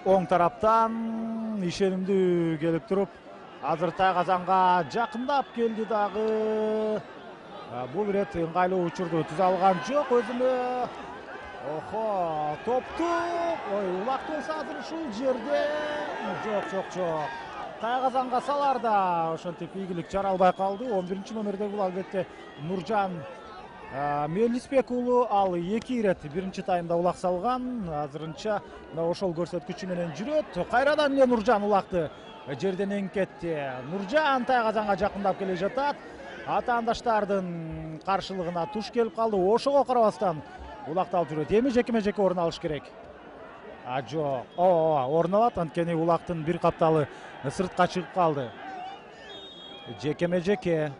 оң тараптан ишенимдүү келип туруп, азыр Тайқазанга жакындап келди дагы. Бул ирет ыңгайлуу учурду түзө алган жок өзүнө. Охо, топту. Ой, улак болсо азыр ушул жерде. Жок. Тайқазанга саларда ошентип ийгилик жара албай калды. 11-чи номерде бул албетте Нуржан Мелисбек уулу, ал 2 ирет биринчи таймда улак салган. Азырынча ошол көрсөткүчү менен жүрөт. Кайрадан эле Нуржан улакты жерден эңкетти. Нуржан Тайқазанга жакындап келе жатат. Атаандаштардын каршылыгына туш келип калды. Ошого карабастан улакты алып жүрөт. Эми жекеме-жеке орун алыш керек. Жок. Орун алат, анткени улактын бир капталы сыртка чыгып калды. Жекеме-жеке.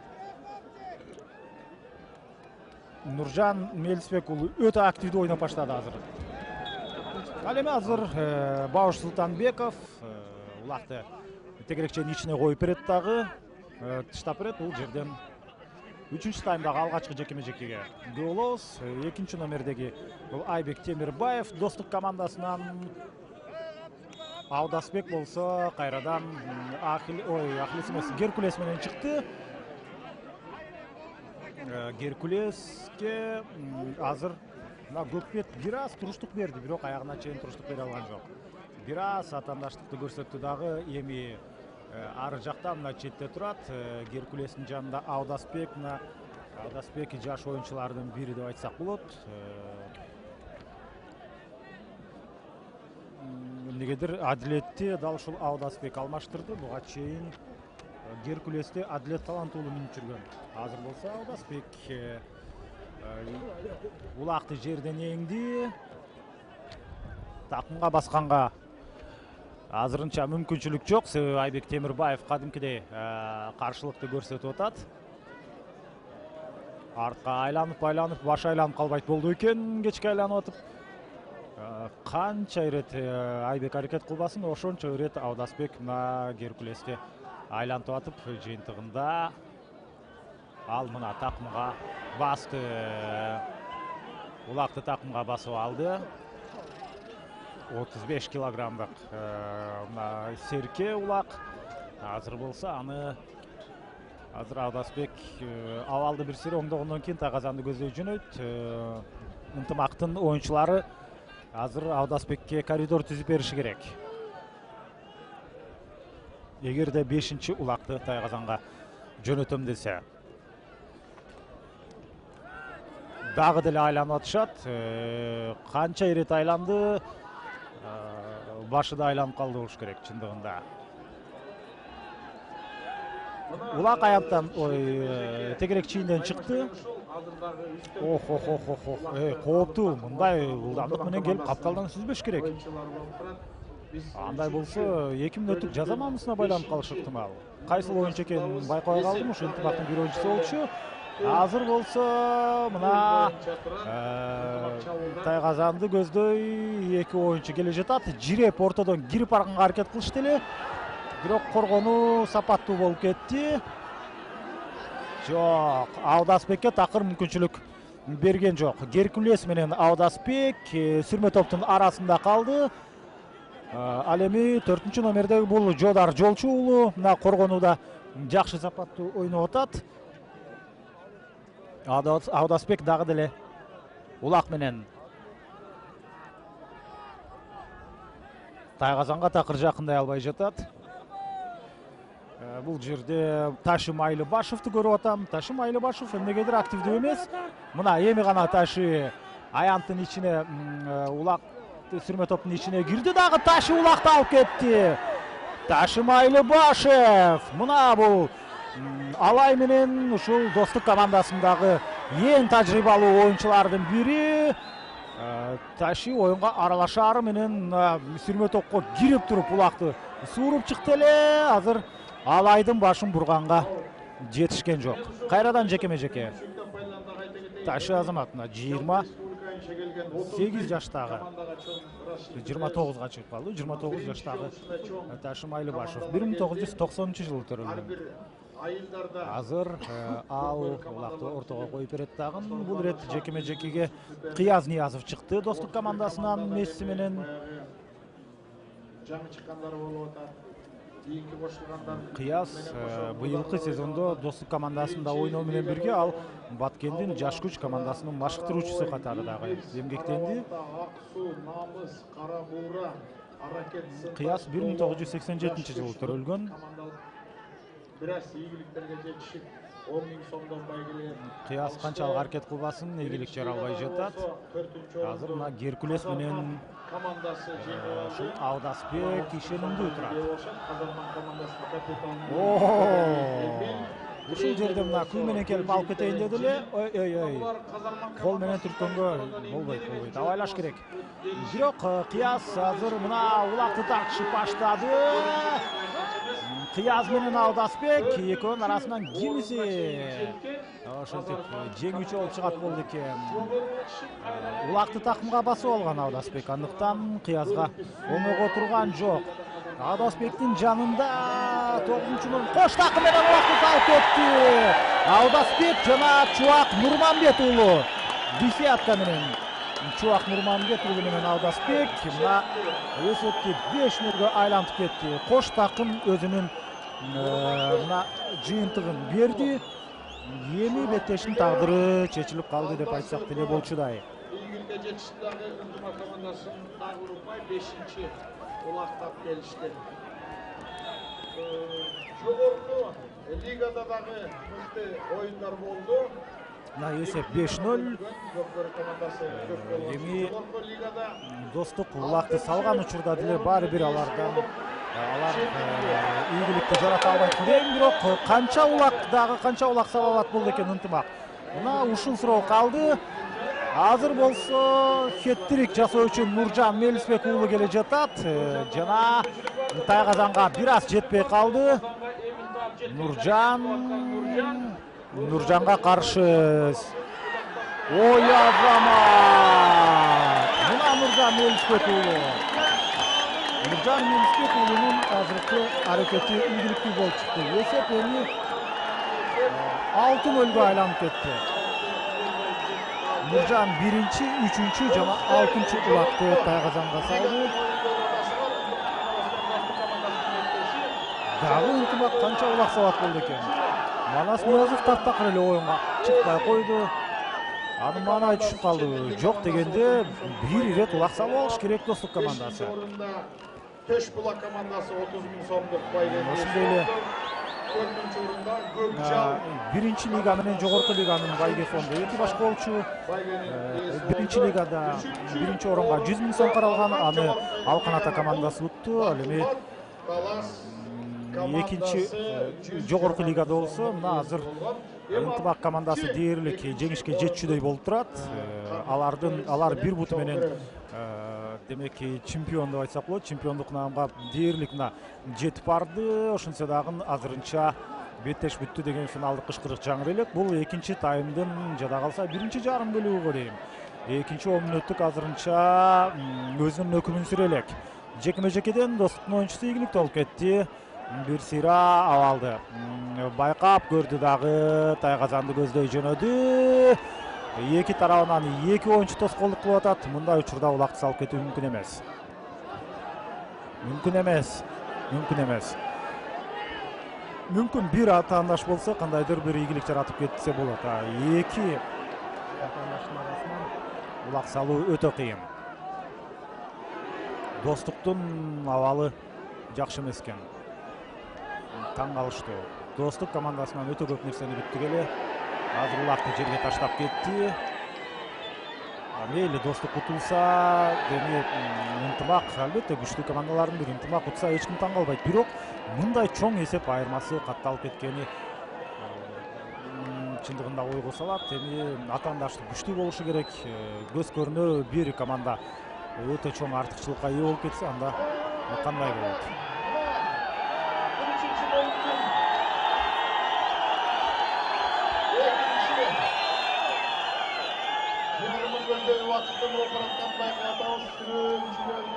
Нуржан Мелисбек уулу өтө активдүү ойноп баштады азыр. Ал эми азыр Бауш Султанбеков улакты тегерекченин ичине коюп берет дагы, тыштап берет. Бул жерден 3-чү таймдагы алгачкы жекеме-жекеге күбө болобуз. 2-чү номердеги бул Айбек Темирбаев Достук командасынан, Аудасбек болсо кайрадан Ахиллес эмес, Геркулес менен чыкты. Геркулеске азыр Көкбет бир аз туруштук берди, бирок аягына чейин туруштук бере алган жок. Бир аз атандаштыкты көрсөттү дагы. Эми ары жакта мына четте турат. Геркулестин жанында Аудасбек, мына Аудасбек жаш оюнчулардын бири деп айтсак болот. Эмнегедир Адилетти дал ушул Аудасбек алмаштырды. Буга чейин Геркулесте Адилет таланттуулуу минип жүргөн. Азыр болсо Аудасбек улакты жерден эңди. Такымга басканга азырынча мүмкүнчүлүк жок. Себеби Айбек Темирбаев кадимкидей каршылыкты көрсөтүп атат. Артка айланып, баш айланып калбайт болду экен, кечке айланып атып. Канча ирет Айбек аракет кылбасын, ошончо ирет Аудасбек мына Геркулесте айлантып атып, жыйынтыгында ал мына такымга басты. Улакты такымга басып алды. 35 килограммдык мына серке улак. Азыр болсо аны Аудасбек абалды бир сире оңдогондон кийин тагазанды көздөй жөнөйт. Ынтымактын оюнчулары азыр Аудасбекке коридор түзүп бериши керек. Эгерде 5-чи улакты тайгазанга жөнөтөм десе. Дагы деле айланып атышат. Канча ирет айланды. Башы да айланып калды болуш керек чындыгында. Улак аяктан тегерек чийинден чыкты. Кооптуу. Мындай ылдамдык менен келип капталдан сүзбөш керек. Андай болсо 2 мүнөттүк жаза маамысына байланып калышы ыктымал. Кайсыл оюнчу экенин байкабай калдым, ошо ынтымактын бир оюнчусу болчу. Азыр болсо мына тайгазанды көздөй 2 оюнчу келе жатат. Жиреп ортодон кирип барганга аракет кылышты эле. Бирок коргонуу сапаттуу болуп кетти. Жок, Аудасбекке такыр мүмкүнчүлүк берген жок. Геркулес менен Аудасбек сүрмө топтун арасында калды. Ал эми 4-чү номердеги бул Жодар Жолчу уулу мына коргонууда жакшы сапаттуу ойноп атат. Аудасбек дагы деле улак менен тайгазанга такыр жакындай албай жатат. Бул жерде Ташим Айлыбашевди көрүп атам. Ташим Айлыбашев эмнегедир активдүү эмес. Мына эми гана Ташы аянттын ичине, улак сүрмө топтун ичине кирди, дагы Ташы улакты алып кетти. Ташим Айлыбашев мына бул Алай менен ушул Достук командасындагы эң тажрыйбалуу оюнчулардын бири. Ташы оюнга аралашаары менен сүрмө топко кирип туруп улакты сууруп чыкты эле. Азыр Алайдын башын бурганга жетишкен жок. Кайрадан жекеме-жеке. Ташы Азаматына 28 жаштагы 29га чыгып калды. 29 жаштагы Ташим Айлыбашев 1990-жылы төрөлгөн. Азыр ал улакты ортого коюп берет дагы. Бул рет жекеме-жекеге Кыяз Ниязов чыкты Достук командасынан Месси менен. Жаңы чыккандар болуп атат. Кыяз быйылкы сезондо Достук командасында ойноо менен бирге ал Баткендин жаш күч командасынын машыктыруучусу катары дагы эмгектенди. Кыяз 1987-жылы төрөлгөн. Бир аз ийгиликтерге жетишип 10 000 сомдон байгелеген. Кыяз канчалык аракет кылбасын, ийгилик жара албай жатат. Азыр мына Геркулес менен командасы жеңип ушул Аудасбек ишенимдүү турат. Казарман командасынын капитаны. Ушул жерде мына күй менен келип алып кетейин деди эле. Ой. Кол менен түрткөнгө болбойт. Абайлаш керек. Бирок Кыяз азыр мына улакты тартышып баштады. Кыяз менен Аудасбек экөөнүн арасынан кимиси ошентип жеңүүчү болуп чыгат болду экен. Улакты такымга басып алган Аудасбек, андыктан Кыязга оңого турган жок. Аудасбектин жанында 9-номер кош такым менен улакты салып кетти. Аудасбек жана Чубак Нурманбет уулу десятка менен Чубак Нурманбет уулу менен Аудасбек мына эсепти 5-0 айлантып кетти. Кош такым өзүнүн мына жыйынтыгын берди. Эми беттештин тагдыры чечилип калды деп айтсак деле болчудай. Ийгилге жетиштиги Ынтымак командасын дагы урупай 5-чи улактап келишти. Жогорку лигада дагы мыкты оюндар болду. Мына эсеп 5-0. Эми Жогорку лигада Достук улакты салган учурда деле баары бир алар ийгиликти жарата албайт экен. Бирок канча улак сала алат болду экен Ынтымак. Мына ушул суроо калды. Азыр болсо хет-трик жасоо үчүн Нуржан Мелисбек уулу келе жатат. Жана Тайгазанга бир аз жетпей калды. Нуржанга каршы ой азамат. Мына Нуржан Мелисбек уулу. Нуржан Мелисбек уулунун азыркы аракети ийгиликтүү болуп чыкты. Эсеп эми 6-0 айланып кетти. Нуржан 1-чи, 3-чү жана 6-чы улакты Тайгазанга салды. Дагы Ынтымак канча улак салат болду экен. Манас Ниязов тартак эле оюнга чыкпай койду. Анын маанай түшүп калды. Жок дегенде бир ирет улак салып алыш керек Достук командасы. Төш булак командасы 30 000 сомдук байгени. Ошондой эле 4-чү орунда Көкжал 1-чи лига менен жогорку лиганын байге фонду эки башка болчу. 1-чи лигада 1-чи орунга 100 000 сом каралган. Аны Алкан Ата командасы утту. Ал эми экинчи жогорку лигада болсо мына азыр Ынтымак командасы дээрлик жеңишке жетчүдөй болуп турат. Алар бир буту менен демек чемпион деп айтсак болот. Чемпиондук наамга дээрлик мына жетип барды. Ошентсе дагы азырынча беттеш бүттү деген финалдык кышкырык жаңыр элек. Бул экинчи таймдын жада калса биринчи жарым бөлүгүгө дейм. Экинчи 10 мүнөттүк азырынча өзүнүн өкүмүн сүрө элек. Жекме-жекеден Достуктун оюнчусу ийгиликтүү болуп кетти. Бир сыйра абалды байкап көрдү дагы Тайгазанды көздөй жөнөдү. Эки тарабынан эки оюнчу тоскоолдук кылып атат. Мындай учурда улакты салып кетүү мүмкүн эмес. Мүмкүн бир атаандаш болсо кандайдыр бир ийгилик жаратып кетсе болот. Эки атаандаштын арасынан улак салуу өтө кыйын. Достуктун абалы жакшы эмес экен. Таң калыштуу. Достук командасынан өтө көп нерсени күттүк эле. Азыр улакты жерге таштап кетти. Мейли Достук утулса, демек Ынтымак албетте күчтүү командалардын бири. Ынтымак утса эч ким таң калбайт. Бирок мындай чоң эсеп айырмасы катталып кеткени чындыгында ойго салат. Эми атаандашты күчтүү болушу керек. Көз көрүнө бир команда өтө чоң артыкчылыкка ээ болуп кетсе, анда кандай болот?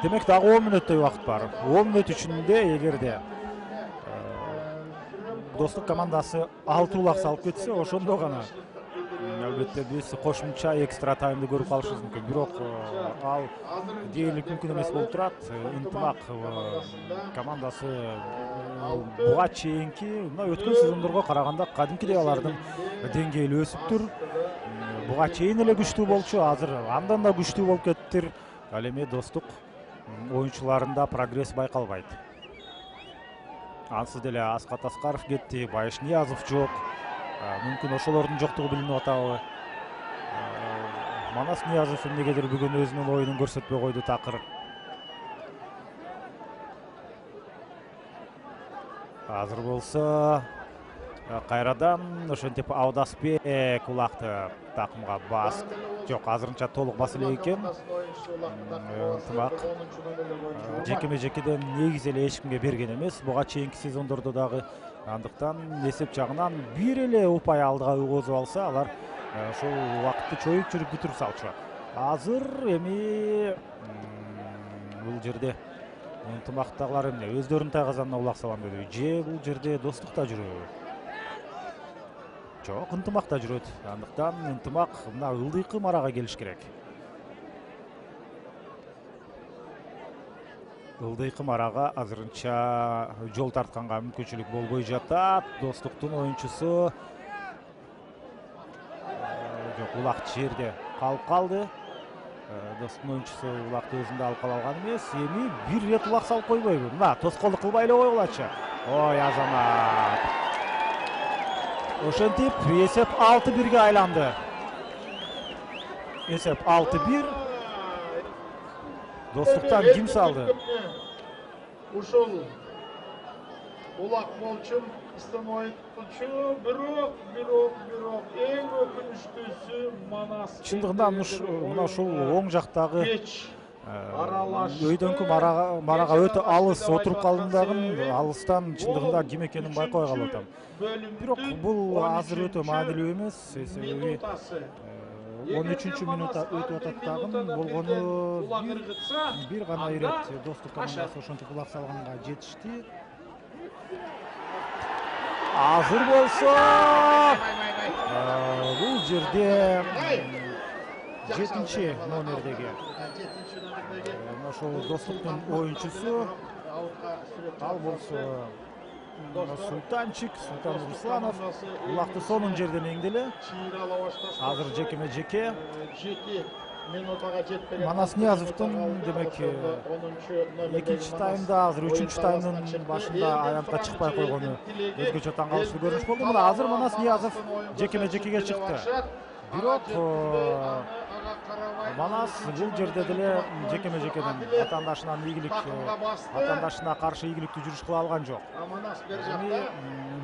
Демек дагы 10 мүнөттөй убакыт бар. 10 мүнөт ичинде эгерде Достук командасы 6 улак салып кетсе, ошондо гана албетте биз кошумча экстра таймды көрүп калышыбыз мүмкүн. Бирок ал дээрлик мүмкүн эмес болуп турат. Ынтымак командасы буга чейинки мына өткөн сезондорго караганда кадимкидей алардын деңгээли өсүптүр. Буга чейин эле күчтүү болчу, азыр андан да күчтүү болуп кеттир. Ал эми Достук оюнчуларында прогресс байкалбайт. Ансыз деле Аскат Аскаров кетти, Байыш Ниязов жок. Мүмкүн ошолордун жоктугу билинип атабы. Манас Ниязов эмнегедир бүгүн өзүнүн оюнун көрсөтпөй койду такыр. Азыр болсо кайрадан ошентип Аудасбек улакты такымга бас. Жок, азырынча толук бас элек экен. Ынтымак жекеме-жекеден негизи эле эч кимге берген эмес. Буга чейинки сезондордо дагы. Андыктан эсеп жагынан бир эле упай алдыга угузуп алса, алар ошол убакытты чоюп жүрүп бүтүрүп салчу. Азыр эми бул жерде ынтымактагылар эмне өздөрүнүн тайгазанына улак салам деди. Же бул жерде достукта жүрөбү? Жок, ынтымакта жүрөт. Андыктан ынтымак мына ылдыйкы марага келиш керек. Ылдыйкы марага азырынча жол тартканга мүмкүнчүлүк болбой жатат. Достуктун оюнчусу жок, улак жерде калып калды. Достуктун оюнчусу улакты өзүндө алып кала алган эмес. Эми бир рет улак салып койбойбу? Мына тоскоолдук кылбай эле койгулачы. Ой, Азамат. Ошентип эсеп 6-1-ге айланды. Эсеп 6-1. Достуктан ким салды? Ушул улак болчу, истоmoytчу, бирок эң өкүнүчтүүсү Манас. Чындыгында мына ушул оң жактагы өйдөнкү марага өтө алыс отуруп калдым дагы, алыстан чындыгында ким экенин байкабай калып атам. Бирок бул азыр өтө маанилүү эмес. Себеби 13-мүнутта өтүп атат дагы, болгону бир гана ирет Достук командасы ошентип улак салганга жетишти. Азыр болсо бул жерде 7-чи номердеги ошол Достуктун оюнчусу ал болсо Султан Русланов улакты сонун жерден эңделе. Азыр жекеме-жеке минутага жетпеген Манас Ниязовдун демек экинчи таймда, азыр үчүнчү таймдын башында аянтка чыкпай койгону өзгөчө таң калыштуу көрүнүш болду. Мына азыр Манас Ниязов жекеме-жекеге чыкты. Бирок Манас бул жерде деле жекеме-жекеден атаандашынан ийгилик, атаандашына каршы ийгиликтүү жүрүш кыла алган жок.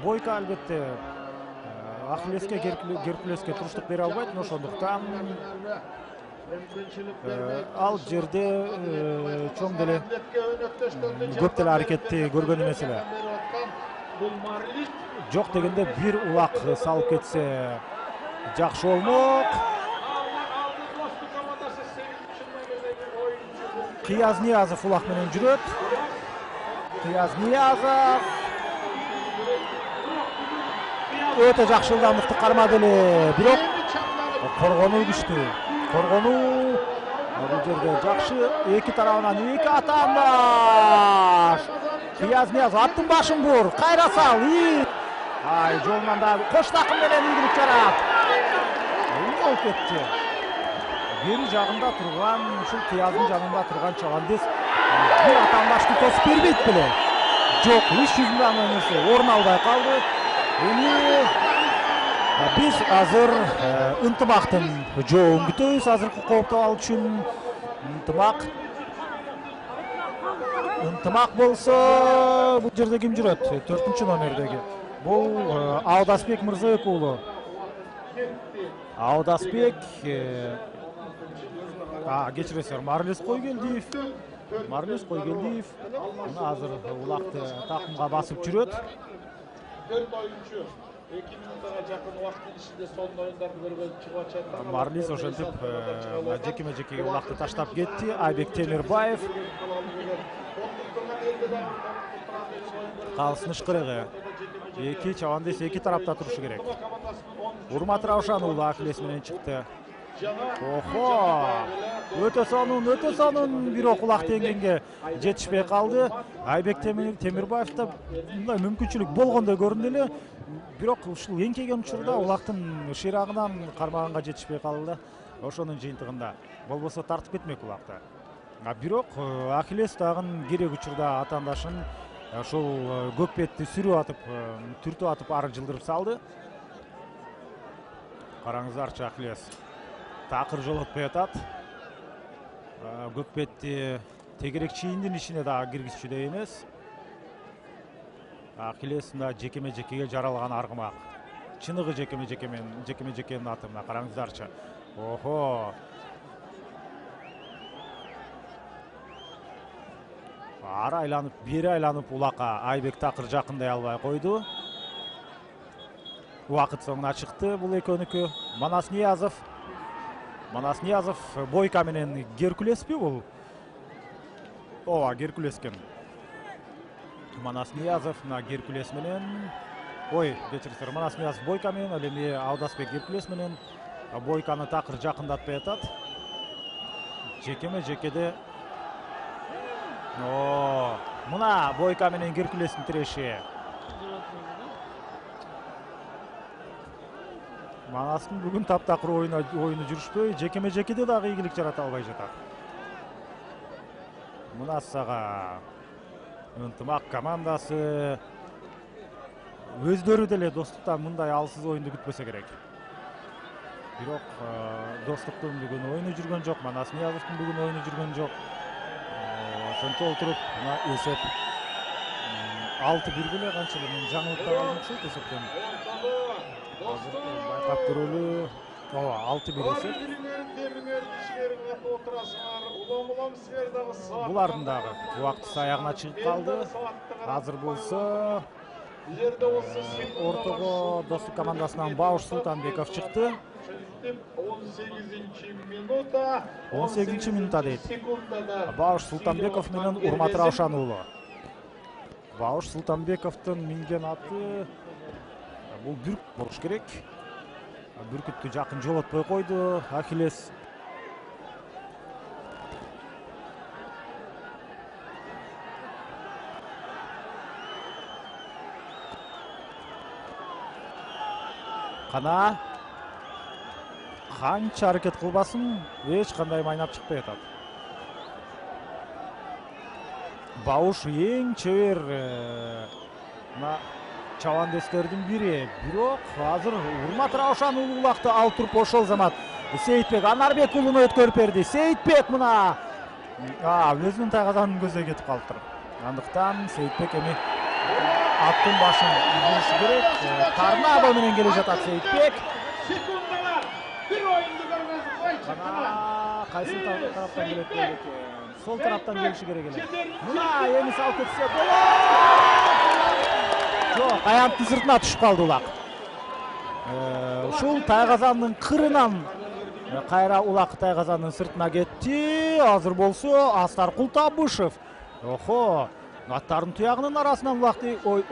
Бойко албетте Ахиллеске, Геркулеске туруштук бере албайт, ошондуктан ал жерде чоң деле көп деле аракетти көргөн эмес эле. Жок дегенде бир улак салып кетсе жакшы болмок. Кыяз Ниязов улак менен жүрөт. Кыяз Ниязов өтө жакшы ылдамдыкты кармады эле, бирок коргонуу күчтүү. Коргонуу бул жерде жакшы, эки тарабынан эки атаандаш. Кыяз Ниязов аттын башын бур, кайра сал. Ай, жолунан да кош такым менен ийгилик жарат. Болуп кетти. Бери жагында турган, ушул Кыяздын жанында турган Чавандес бир атаандашты тосуп бербейт беле. Жок, иш жүзүндө нерсе орун албай калды. Эми биз азыр ынтымактын жообун күтөбүз. Азыркы кооптуу ал үчүн ынтымак болсо бул жерде ким жүрөт? 4-чү номердеги. Бул Аудасбек Мырзабек уулу. Аудасбек кечиресиңер, Марлес Койгелдиев. Мына азыр улакты такымга басып жүрөт. 4 оюнчу 2 минутага жакын убакыттын ичинде сонун оюндарды көргөн чыгып атышат. Марлес ошентип жекеме-жекеге улакты таштап кетти. Айбек Темирбаев калсын ышкырыгы. Эки Чавандес эки тарапта турушу керек. Урмат Раушан уулу Ахиллес менен чыкты. Охо! Өтө сонун, бирок улак теңгенге жетишпей калды. Айбек Темирбаевда мындай мүмкүнчүлүк болгондой көрүндү эле. Бирок ушул эңкейген учурда улактын ширагынан кармаганга жетишпей калды. Ошонун жыйынтыгында болбосо тартып кетмек улакты. Бирок Ахиллес дагы керек учурда атаандашын ошол көк бетти сүрүп атып, түртүп атып ары жылдырып салды. Караңыздарчы, Ахиллес такыр жолотпой атат. Көк бетти тегерек чийиндин ичине дагы киргизчүдөй эмес. Ахиллесинда жекеме-жекеге жаралган аргымак. Чыныгы жекеме-жекенин аты мына караңыздарчы. Охо. Ары айланып, бери айланып улакка Айбек такыр жакындай албай койду. Убакыт соңуна чыкты бул экөөнүкү. Манас Ниязов Бойка менен Геркулеспи бул? Ооба, Геркулес экен. Манас Ниязов на Геркулес менен. Ой, кечирсиңер, Манас Ниязов Бойка менен, ал эми Аудасбек Геркулес менен Бойканы такыр жакындатпай атат. Жекеме-жекеде. Мына Бойка менен Геркулестин тиреши. Манастын бүгүн таптакыр oyunu жүрүшпөй, жекеме-жекеде дагы ийгилик жарата албай жатат. Мына сага ынтымак командасы өздөрү деле достуктан мындай алсыз оюнду күтпөсө керек. Бирок достуктун бүгүн оюну жүргөн жок, Манас Ниязовдун бүгүн оюну жүргөн жок. Ошентип отуруп, мына эсеп 6-1 беле канчалык мен жаңылык калдым окшойт эсептен. Байкап көрөлү. Ооба, 6-1 эсеп. Булардын дагы убактысы аягына чыгып калды. Азыр болсо ортого достук командасынан Бауш Султанбеков чыкты. 18 минутта дейт. Бауш Султанбеков менен Урмат Раушан уулу. Бауш Султанбековдун минген аты бул Бүркүт болуш керек. Бүркүттү жакын жолотпой койду Ахиллес. Кана канча аракет кылбасын, эч кандай майнап чыкпай атат. Бауш эң чебер чабандестердин бири. Бирок азыр Урмат Раушан улуулакты алып туруп ошол замат Сейитбек Анарбек уулуна өткөрүп берди. Сейитбек мына өзүнүн тайгазанын көзөй кетип калыптыр. Андыктан Сейитбек эми аттын башын ийгилиши керек. Тарнабо менен келе жатат Сейитбек. Секундалар. Бир оюнду көргөзүп Кайсы тараптан келет экен? Сол тараптан келиши керек эле. Мына эми салып кетсе болот. Жок, аянттын сыртына түшүп калды улак. Ушул тайгазандын кырынан кайра улак тайгазандын сыртына кетти. Азыр болсо Астар Култабышев. Охо, аттардын туягынын арасынан улакты ой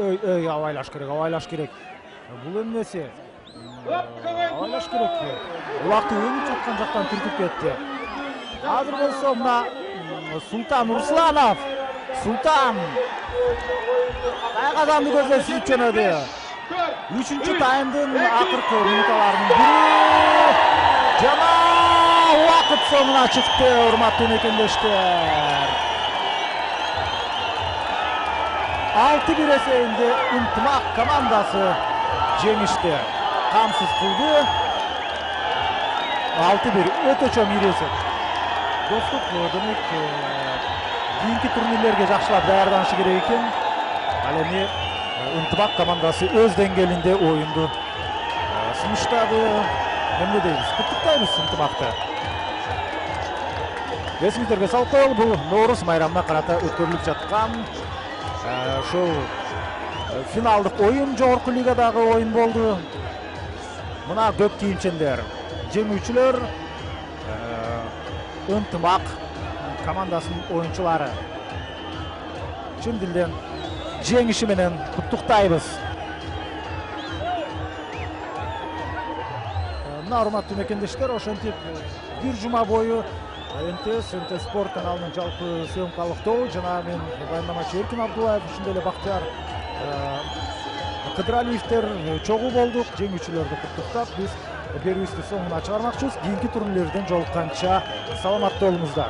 абайлаш керек. Бул эмнеси? Абайлаш керек. Улакты өнүп жаткан жактан түртүп кетти. Азыр болсо мына Султан Русланов. Султан тайгазанды көздөй сүзүп жөнөдү. 3-чү таймдын акыркы минуталарынын бири. Жана убакыт соңуна чыкты, урматтуу мекендештер. 6-1 эсебинде ынтымак командасы жеңишти. Камсыз кылды. 6-1 өтө чоң иресет. Достук демек кийинки турнирлерге жакшылап даярданышы керек экен. Ал эми ынтымак командасы өз деңгээлинде оюнду сунуштады. Эмне дейбиз? Куттуктайбыз ынтымакты. Эсиңиздерге салып коелу, бул Ноорус майрамына карата өткөрүлүп жаткан ошол финалдык оюн, жогорку лигадагы оюн болду. Мына көк кийимчендер, жеңүүчүлөр ынтымак командасынын оюнчулары. Чын дилден жеңиши менен куттуктайбыз. Мына урматтуу мекендештер, ошентип бир жума бою НТС спорт каналынын жалпы съемкалык тобу жана мен баяндамачы Эркин Абдулаев, ошондой эле Бактыяр Кыдыралиевдер чогуу болдук. Жеңүүчүлөрдү куттуктап, биз берүүбүздү соңуна чыгармакчыбыз. Кийинки турнирлерден жолукканча саламатта болуңуздар.